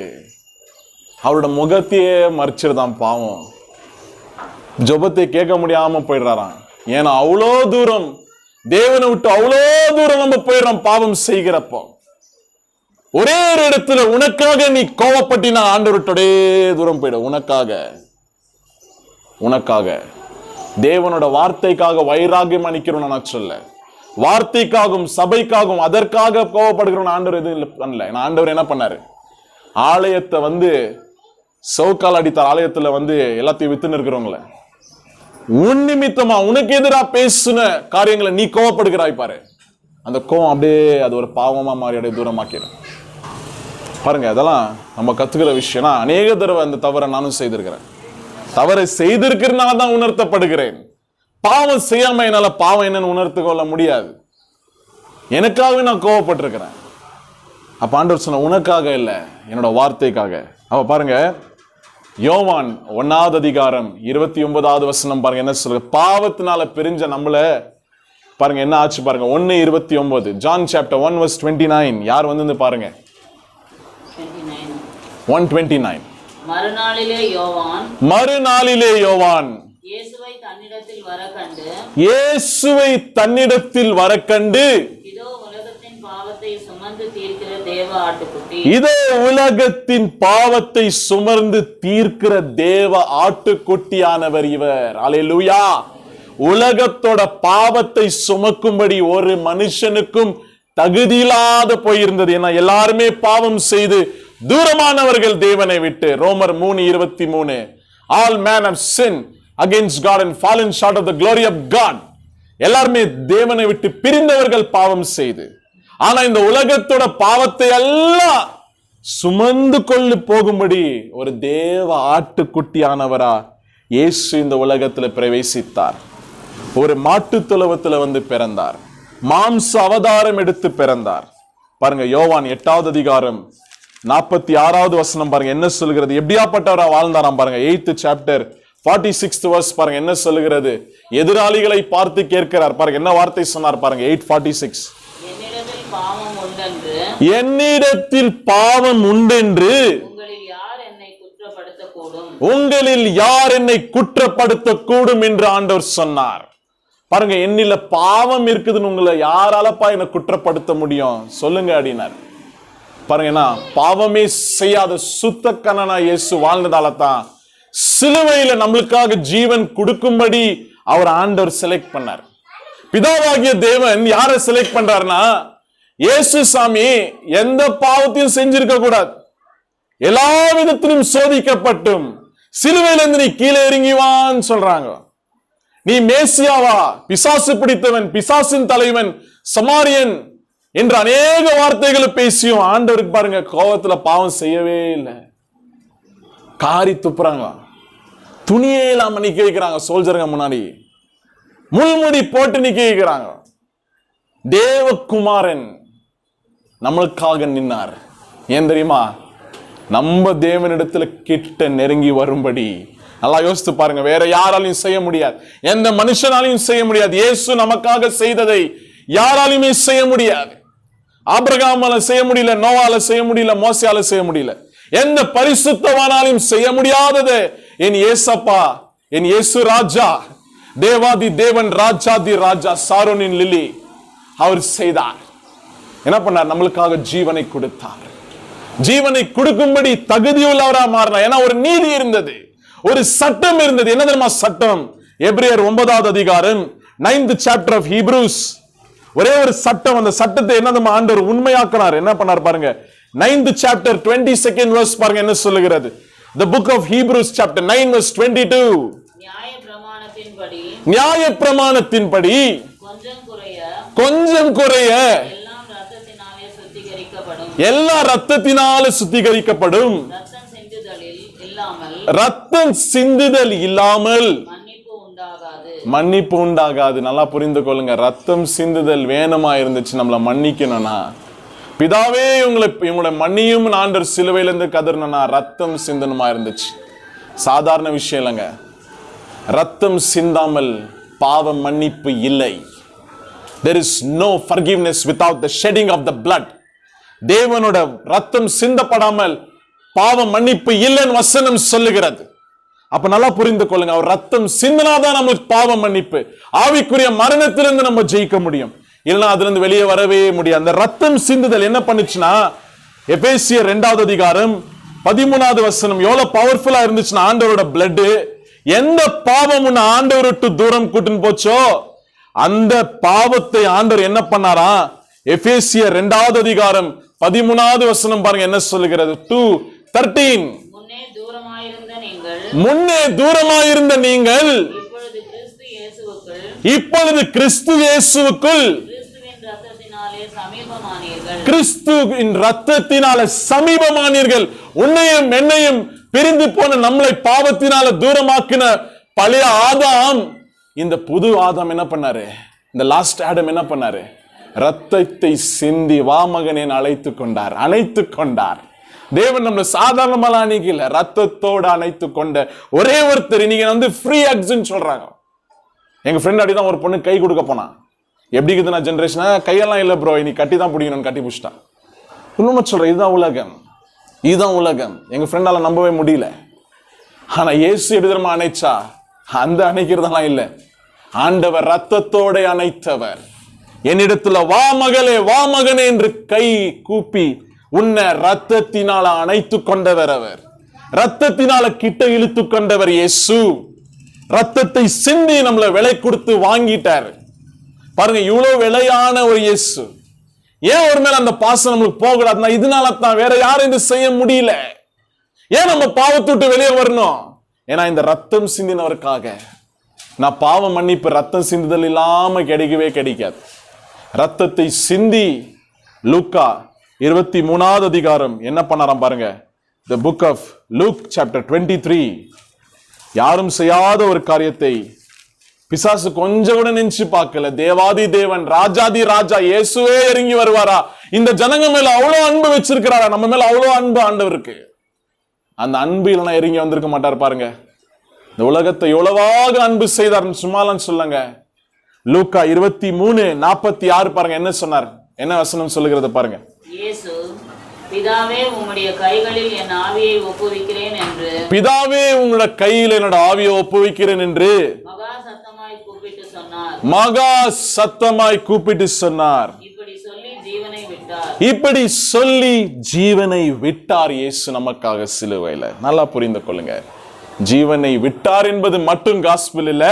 அவரோட முகத்தையே மறைச்சிருதான் பாவம். ஜெபத்தை கேட்க முடியாம போயிடுறாராம். ஏன்னா அவ்வளோ தூரம் தேவனை விட்டு அவ்வளோ தூரம் நம்ம போயிடுறோம் பாவம் செய்கிறப்போ. ஒரே ஒரு இடத்துல உனக்காக நீ கோவப்பட்டினா ஆண்டவருட்டே தூரம் போயிட. உனக்காக தேவனோட வார்த்தைக்காக வைராகியம் அணிக்கிறோம் நான் சொல்ல, வார்த்தைக்காகவும் சபைக்காகவும் அதற்காக கோவப்படுகிறோம். ஆண்டவர் எதுவும் பண்ணல. ஆண்டவர் என்ன பண்ணாரு, ஆலயத்தை வந்து சவுக்கால் அடித்தார். ஆலயத்துல வந்து எல்லாத்தையும் வித்துன்னு இருக்கிறவங்கள உன் நிமித்தமா உனக்கு எதிராக பேசுன காரியங்களை நீ கோவப்படுகிறாய் பாரு, அந்த கோவம் அப்படியே அது ஒரு பாவமா மாறி அப்படியே தூரமாக்கிடும். பாருங்க, அதெல்லாம் நம்ம கத்துக்கிற விஷயம்னா அநேக தடவை அந்த தவறை நானும் செய்திருக்கிறேன். தவறை செய்திருக்கிறதுனால தான் உணர்த்தப்படுகிறேன். பாவம் செய்யாம என்னால பாவம் என்னன்னு உணர்த்து கொள்ள முடியாது. எனக்காகவே நான் கோவப்பட்டிருக்கிறேன். அப்ப ஆண்டவர் சொன்ன உனக்காக இல்ல, என்னோட வார்த்தைக்காக. அப்ப பாருங்க, யோவான் 1வது அதிகாரம் 29வது வசனம் பாருங்க என்ன சொல்ற. பாவத்தினால பிரிஞ்ச நம்மள பாருங்க என்ன ஆச்சு பாருங்க. 1:29 ஜான் சாப்டர் 1 verse 29. யார் வந்து பாருங்க 1:29. மறுநாளிலே யோவான் இயேசுவை தன்னிடத்தில் வரக்கண்டு இதோ உலகத்தின் பாவத்தை சுமந்து தீர்க்கிற தேவ ஆட்டுக்குட்டி, இதோ உலகத்தின் பாவத்தை சுமந்து தீர்க்கிற தேவ ஆட்டுக்குட்டியானவர் இவர். அல்லேலூயா. உலகத்தோட பாவத்தை சுமக்கும்படி ஒரு மனுஷனுக்கும் தகுதியில்லாத போயிருந்தது. ஏன்னா எல்லாருமே பாவம் செய்து தூரமானவர்கள் தேவனை விட்டு. ரோமர் 3:23. All men have sinned against God and fallen short of the glory of God. எல்லாருமே தேவனை விட்டு பிரிந்தவர்கள் பாவம் செய்து. ஆனா இந்த உலகத்தோட பாவத்தை எல்லாம் சுமந்து கொண்டு போகும்படி ஒரு தேவ ஆட்டுக்குட்டியானவரா இயேசு இந்த உலகத்துல பிரவேசித்தார். ஒரு மாட்டு தொழுவத்துல வந்து பிறந்தார். மாம்ச அவதாரம் எடுத்து பிறந்தார். பாருங்க, யோவான் 8வது அதிகாரம் 46வது வசனம் பாருங்க என்ன சொல்லுகிறது. எப்படியாப்பட்டவரா வாழ்ந்தாராம் பாருங்க. 8th chapter 46th verse பாருங்க என்ன சொல்லுகிறது. எதிராளிகளை பார்த்து கேட்கிறார் பாருங்க. என்ன வார்த்தை சொன்னார் பாருங்க. 8:46. என்னிடத்தில் பாவம் உண்டென்று உங்களில் யார் என்னை குற்றப்படுத்தக்கூடும் என்று ஆண்டவர் சொன்னார். பாருங்க, என்னில பாவம் இருக்குதுன்னு உங்களை யாராலப்பா என்ன குற்றப்படுத்த முடியும் சொல்லுங்க அப்படின்னார். பாருங்க, பாவமே செய்யாத சுத்த கண்ணனா இயேசு வாழ்ந்ததால தான் சிலுவையில நம்மளுக்காக ஜீவன் கொடுக்கும்படி அவர் ஆண்டவர் செலக்ட் பண்ணார். பிதாவாகிய தேவன் யாரை செலக்ட் பண்றாருன்னா, இயேசு சாமி எந்த பாவத்தையும் செஞ்சிருக்க கூடாது, எல்லா விதத்திலும் சோதிக்கப்பட்டும் சிலுவையிலிருந்து நீ கீழே இறங்கிவான்னு சொல்றாங்க. நீ மேசியாவா, பிசாசு பிடித்தவன், பிசாசின் தலைவன், சமாரியன் என்று அநேக வார்த்தைகளை பேசியும் ஆண்டவருக்கு பாருங்க கோபத்துல பாவம் செய்யவே இல்லை. காரி துப்புறாங்க, துணியே இல்லாம நிக்க வைக்கிறாங்க. சோல்ஜருங்க முன்னாடி முள்முடி போட்டு நிக்க வைக்கிறாங்க. தேவகுமாரன் நம்மளுக்காக நின்னார். ஏன் தெரியுமா? நம்ம தேவனிடத்துல கிட்ட நெருங்கி வரும்படி. நல்லா யோசித்து பாருங்க. வேற யாராலையும் செய்ய முடியாது, எந்த மனுஷனாலையும் செய்ய முடியாது. இயேசு நமக்காக செய்ததை யாராலையுமே செய்ய முடியாது. ஆபிரகாமால செய்ய முடியல, நோவால செய்ய முடியல, மோசேயால செய்ய முடியல. எந்த பரிசுத்தவானாலையும் செய்ய முடியாதது என் இயேசப்பா, என் இயேசு ராஜா, தேவாதி தேவன், ராஜாதி ராஜா, சாரோனின் லிலி அவர் செய்தார். என்ன பண்ணார்? நம்மளுக்காக ஜீவனை கொடுத்தார். ஜீவனை கொடுக்கும்படி தகுதியுள்ளவரா மாறினார். ஏன்னா ஒரு நீதி இருந்தது, ஒரு சட்டம் இருந்தது. என்ன தெரியுமா சட்டம்? எபிரேயர் 9வது அதிகாரம் 9th chapter of Hebrews. ஒரே ஒரு சட்டம். அந்த சட்டத்தை என்ன ஆண்டவர் உண்மையாக்கினார். என்ன பண்ணார் பாருங்க. 9th chapter 22nd verse பாருங்க என்ன சொல்லுகிறது. The book of Hebrews chapter 9 verse 22. நியாய பிரமாணத்தின்படி கொஞ்சம் குறைய எல்லா ரத்தத்தினால சுத்திகரிக்கப்படும். ரத்தம் சிந்துதல் இல்லாமல் மன்னிப்பு உண்டாகாது. நல்லா புரிந்து கொள்ளுங்க. ரத்தம் சிந்துதல் வேணுமா இருந்துச்சு நம்மள மன்னிக்கணும்னா, பிதாவே இவங்களை மன்னியும் ஆண்டவர் சிலுவையிலிருந்து கதறணும்னா ரத்தம் சிந்தனுமா இருந்துச்சு. சாதாரண விஷயம் இல்லைங்க. ரத்தம் சிந்தாமல் பாவ மன்னிப்பு இல்லை. There is no forgiveness without the shedding of the blood. தேவனோட ரத்தம் சிந்தப்படாமல் பாவ மன்னிப்பு இல்லைன்னு வசனம் சொல்லுகிறது. அப்ப நல்லா புரிந்து கொள்ளுங்க. அவர் ரத்தம் சிந்தினாதான் நம்மளுக்கு பாவ மன்னிப்பு. ஆவிக்குரிய மரணத்திலிருந்து நம்ம ஜெயிக்க முடியும், இல்லைன்னா அதுல இருந்து வெளியே வரவே முடியாது. அந்த ரத்தம் சிந்துதல் என்ன பண்ணுச்சுன்னா, எபேசியர் 2வது அதிகாரம் 13வது வசனம் எவ்வளவு பவர்ஃபுல்லா இருந்துச்சுன்னா, ஆண்டவரோட பிளட் எந்த பாவம் ஆண்டவர் விட்டு தூரம் கூட்டின்னு போச்சோ அந்த பாவத்தை ஆண்டவர் என்ன பண்ணாரா, எபேசியர் 2வது அதிகாரம் 13வது வசனம் பாருங்க என்ன சொல்லுகிறது. 2:13. முன்னே தூரமாயிருந்த நீங்கள் முன்னே தூரமாயிருந்த நீங்கள் இப்பொழுது கிறிஸ்து இயேசுவுக்குள் இப்பொழுது கிறிஸ்து இயேசுவுக்குள் கிறிஸ்துவின் இரத்தத்தினாலே சமீபமானீர்கள். கிறிஸ்துவின் ரத்தத்தினால சமீபமானீர்கள். உன்னையும் என்னையும் பிரிந்து போன நம்மளை பாவத்தினால தூரமாக்கின பழைய ஆதாம் இந்த புது ஆதாம் என்ன பண்ணாரு? இந்த லாஸ்ட் ஆடம் என்ன பண்ணாரு? ரத்தத்தை சிந்தி வா மகனே அழைத்து கொண்டார். தேவன் நம்மளை சாதாரணமாக அணைக்கல, ரத்தத்தோடு அணைத்து கொண்ட ஒரே ஒருத்தர். நீங்க வந்து ஃப்ரீ ஆக்சின்னு சொல்றாங்க. எங்க ஃப்ரெண்ட் அப்படிதான் ஒரு பொண்ணு கை கொடுக்க போனா, எப்படி இருக்குதுன்னா ஜென்ரேஷனா கையெல்லாம் இல்லை ப்ரோ, நீ கட்டி தான் பிடிக்கணும்னு கட்டி பிடிச்சிட்டான். இன்னும் சொல்றேன், இதுதான் உலகம். எங்க ஃப்ரெண்டால நம்பவே முடியல. ஆனா இயேசு எப்படி அணைச்சா? அந்த அணைக்கிறதெல்லாம் இல்லை, ஆண்டவர் ரத்தத்தோட அணைத்தவர். என்னிடத்துல வா மகனே என்று கை கூப்பி உன்னை ரத்தத்தினால அணைத்து கொண்டவர் அவர். ரத்தத்தினால கிட்ட இழுத்து கொண்டவர் இயேசு. ரத்தத்தை சிந்தி நம்மளை விலை கொடுத்து வாங்கிட்டாரு. பாருங்க, இவ்வளவு விலையான ஒரு இயேசு. ஏன் ஒரு மேல அந்த பாசம் நம்மளுக்கு போகக்கூடாதுன்னா இதனால தான், வேற யாரும் இது செய்ய முடியல. ஏன் நம்ம பாவத்தை விட்டு வெளியே வரணும்? ஏன்னா இந்த ரத்தம் சிந்தினவருக்காக. நான் பாவ மன்னிப்பு ரத்தம் சிந்துதல் இல்லாம கிடைக்கவே கிடைக்காது. ரத்தத்தை சிந்தி லூக்கா 23வது அதிகாரம் என்ன பண்ணாராம் பாருங்க. The book of Luke chapter 23. யாரும் செய்யாத ஒரு காரியத்தை பிசாசு கொஞ்சம் கூட நினைச்சு பார்க்கல. தேவாதி தேவன், ராஜாதி ராஜா இயேசுவே இறங்கி வருவாரா? இந்த ஜனங்க மேல அவ்வளவு அன்பு வச்சிருக்கிறாரா? நம்ம மேல அவ்வளவு அன்பு ஆண்டவருக்கு. அந்த அன்பு இல்லைன்னா இறங்கி வந்திருக்க மாட்டார். பாருங்க, இந்த உலகத்தை எவ்வளவாக அன்பு செய்தார் சும்மாலாம் சொல்லுங்க. லூக்கா 23:46 பாருங்க என்ன சொன்னார், என்ன வசனம் சொல்லுகிறது பாருங்க. இயேசு, பிதாவே உம்முடைய கைகளில் என் ஆவியை ஒப்புவிக்கிறேன் என்று, பிதாவே உங்களோட கையில் என்னோட ஆவியை ஒப்புவிக்கிறேன் என்று மகா சத்தமாய் கூப்பிட்டு சொன்னார். மகா சத்தமாய் கூப்பிட்டு சொன்னார். இப்படி சொல்லி ஜீவனை விட்டார். இப்படி சொல்லி ஜீவனை விட்டார் இயேசு நமக்காக சிலுவையில. நல்லா புரிந்து கொள்ளுங்க, ஜீவனை விட்டார் என்பது மட்டும் காஸ்பல் இல்ல.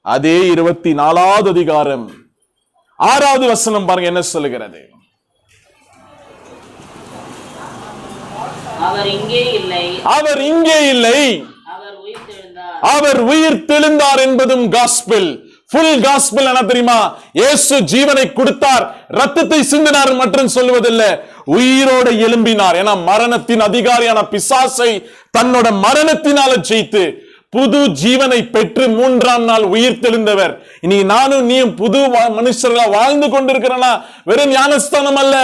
அதே 24வது அதிகாரம் 6வது வசனம் பாருங்க என்ன சொல்லுகிறது. அவர் இங்கே இல்லை, அவர் இங்கே இல்லை, அவர் உயிர்த்தெழுந்தார். அவர் உயிர்த்தெழுந்தார் என்பதும் காஸ்பல். ஃபுல் காஸ்பல் என்ன தெரியுமா? இயேசு ஜீவனை கொடுத்தார், ரத்தத்தை சிந்தினார் மற்றும் சொல்லுவதில்லை, உயிரோட எழும்பினார். ஏன்னா மரணத்தின் அதிகாரியான பிசாசை தன்னோட மரணத்தினால ஜெயித்து புது ஜீவனை பெற்று 3ஆம் நாள் உயிர் தெழுந்தவர். இன்னைக்கு நானும் நீயும் புது மனுஷர்களா வாழ்ந்து கொண்டிருக்கிறனா வெறும் ஞானஸ்தானம் அல்ல.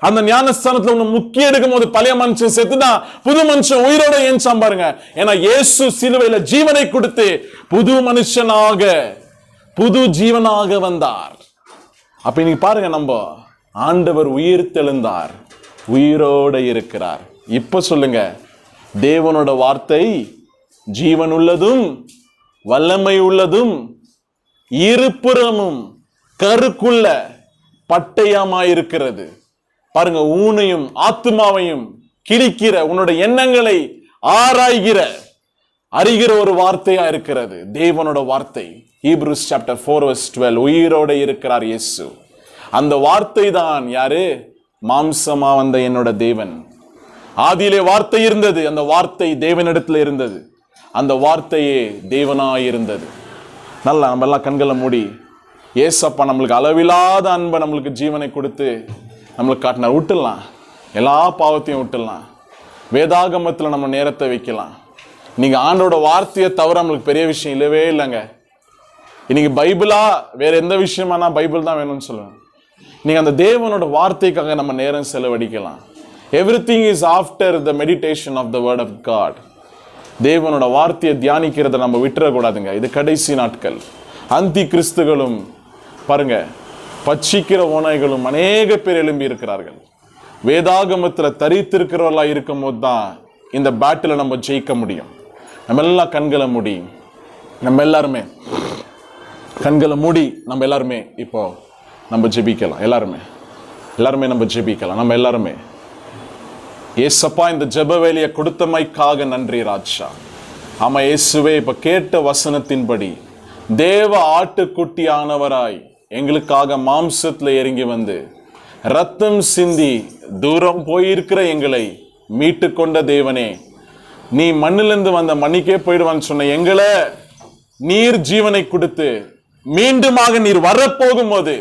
அந்த ஞானஸ்தானத்துல ஒண்ணு முக்கிய எடுக்கும் போது பழைய மனுஷன் செத்துனா புது மனுஷன் உயிரோட ஏன்சாம் பாருங்க. ஏன்னா இயேசு சிலுவையில ஜீவனை கொடுத்து புது மனுஷனாக புது ஜீவனாக வந்தார். அப்ப இன்னைக்கு பாருங்க, நம்ம ஆண்டவர் உயிர் தெழுந்தார், உயிரோட இருக்கிறார். இப்ப சொல்லுங்க, தேவனோட வார்த்தை ஜீவன் உள்ளதும் வல்லமை உள்ளதும் இருபுறமும் கருக்குள்ள பட்டயமாயிருக்கிறது. பாருங்க, ஊனையும் ஆத்துமாவையும் கிழிக்கிற, உன்னோட எண்ணங்களை ஆராய்கிற அறிகிற ஒரு வார்த்தையா இருக்கிறது தேவனோட வார்த்தை. Hebrews chapter 4:12 உயிரோட இருக்கிறார் இயேசு. அந்த வார்த்தை தான் யாரு? மாம்சமா வந்த என்னோட தேவன். ஆதியிலே வார்த்தை இருந்தது, அந்த வார்த்தை தேவனிடத்துல இருந்தது, அந்த வார்த்தையே தேவனாய் இருந்தது. நல்லா நம்ம எல்லாம் கண்களை மூடி, ஏசப்பா நம்மளுக்கு அளவில்லாத அன்பை நம்மளுக்கு ஜீவனை கொடுத்து நம்மளுக்கு காட்டினார். விட்டுடலாம், எல்லா பாவத்தையும் விட்டுடலாம், வேதாகமத்தில் நம்ம நேரத்தை வைக்கலாம். நீங்க ஆண்டோட வார்த்தையை தவிர நம்மளுக்கு பெரிய விஷயம் இல்லவே இல்லைங்க. இன்னைக்கு பைபிளா வேற எந்த விஷயமானா பைபிள் தான் வேணும்னு சொல்லுவேன். நீங்க அந்த தேவனோட வார்த்தைக்காக நம்ம நேரம் செலவழிக்கலாம். Everything is after the meditation of the word of God. தேவனோட வார்த்தையை தியானிக்கிறத நம்ம விட்டுறக்கூடாதுங்க. இது கடைசி நாட்கள். அந்தி கிறிஸ்துகளும் பாருங்க, பட்சிக்கிற ஓநாய்களும் அநேக பேர் எழும்பி இருக்கிறார்கள். வேதாகமத்துல தரித்திருக்கிறவர்களா இருக்கும் போது தான் இந்த பேட்டில நம்ம ஜெயிக்க முடியும். நம்ம எல்லாம் கண்களை மூடி, நம்ம எல்லாருமே கண்களை மூடி, நம்ம எல்லாருமே இப்போ நம்ம ஜெபிக்கலாம். எல்லாருமே நம்ம ஜெபிக்கலாம். நம்ம எல்லாருமே ஏசப்பா, இந்த ஜெப வேலையை கொடுத்தமைக்காக நன்றி ராஜா. ஆமா இயேசுவே, இப்ப கேட்ட வசனத்தின்படி தேவ ஆட்டுக்குட்டியானவராய் எங்களுக்காக மாம்சத்துல இறங்கி வந்து ரத்தம் சிந்தி தூரம் போயிருக்கிற எங்களை மீட்டு கொண்ட தேவனே, நீ மண்ணிலிருந்து வந்த மண்ணிக்கே போயிடுவான்னு சொன்ன எங்களை நீர் ஜீவனை கொடுத்து மீண்டுமாக நீர் வரப்போகும் போது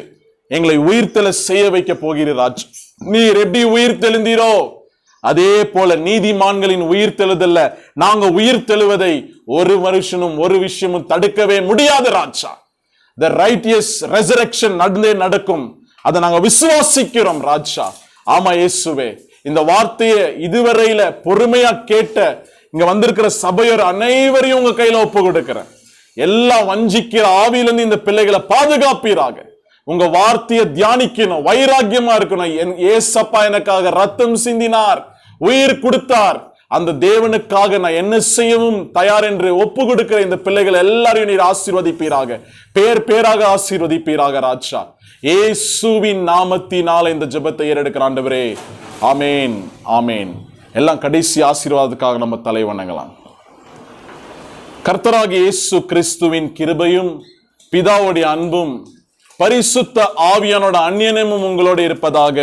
எங்களை உயிர்த்தெழ செய்ய வைக்க போகிறீர் ராஜ். நீர் எப்படி உயிர் தெழுந்தீரோ அதே போல நீதிமான்களின் உயிர் தெழுதல்ல, நாங்க உயிர் தெழுவதை ஒரு மனுஷனும் ஒரு விஷயமும் தடுக்கவே முடியாது ராஜா. The righteous resurrection நடக்கும். அதை நாங்க விசுவாசிக்கிறோம் ராஜா. ஆமா இயேசுவே, இந்த வார்த்தையை இதுவரையில பொறுமையா கேட்ட இங்க வந்திருக்கிற சபையோர் அனைவரையும் உங்க கையில ஒப்பு கொடுக்கிறேன். எல்லா வஞ்சிக்கிற ஆவியிலிருந்து இந்த பிள்ளைகளை பாதுகாப்பீராக. உங்க வார்த்தையை தியானிக்கணும், வைராக்கியமா இருக்கணும். ஏசப்பா எனக்காக ரத்தம் சிந்தினார், உயிர் கொடுத்தார், அந்த தேவனுக்காக நான் என்ன செய்யவும் தயார் என்று ஒப்பு கொடுக்கிற இந்த பிள்ளைகள் எல்லாரையும் நீர் ஆசீர்வதிப்பீராக, பேர் பேராக ஆசீர்வதிப்பீராக ராஜா. இயேசுவின் நாமத்தினால இந்த ஜெபத்தை ஏறெடுக்கிற ஆண்டவரே, ஆமேன் ஆமேன். எல்லாம் கடைசி ஆசீர்வாதத்துக்காக நம்ம தலை வணங்கலாம். கர்த்தராகிய இயேசு கிறிஸ்துவின் கிருபையும் பிதாவுடைய அன்பும் பரிசுத்த ஆவியானோட அந்நியனமும் உங்களோடு இருப்பதாக.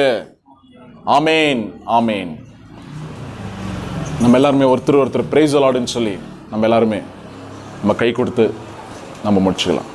ஆமேன் ஆமேன். நம்ம எல்லாருமே ஒருத்தர் பிரைஸ் தி லார்ட்னு சொல்லி நம்ம எல்லாருமே நம்ம கை கொடுத்து நம்ம முடிச்சுக்கலாம்.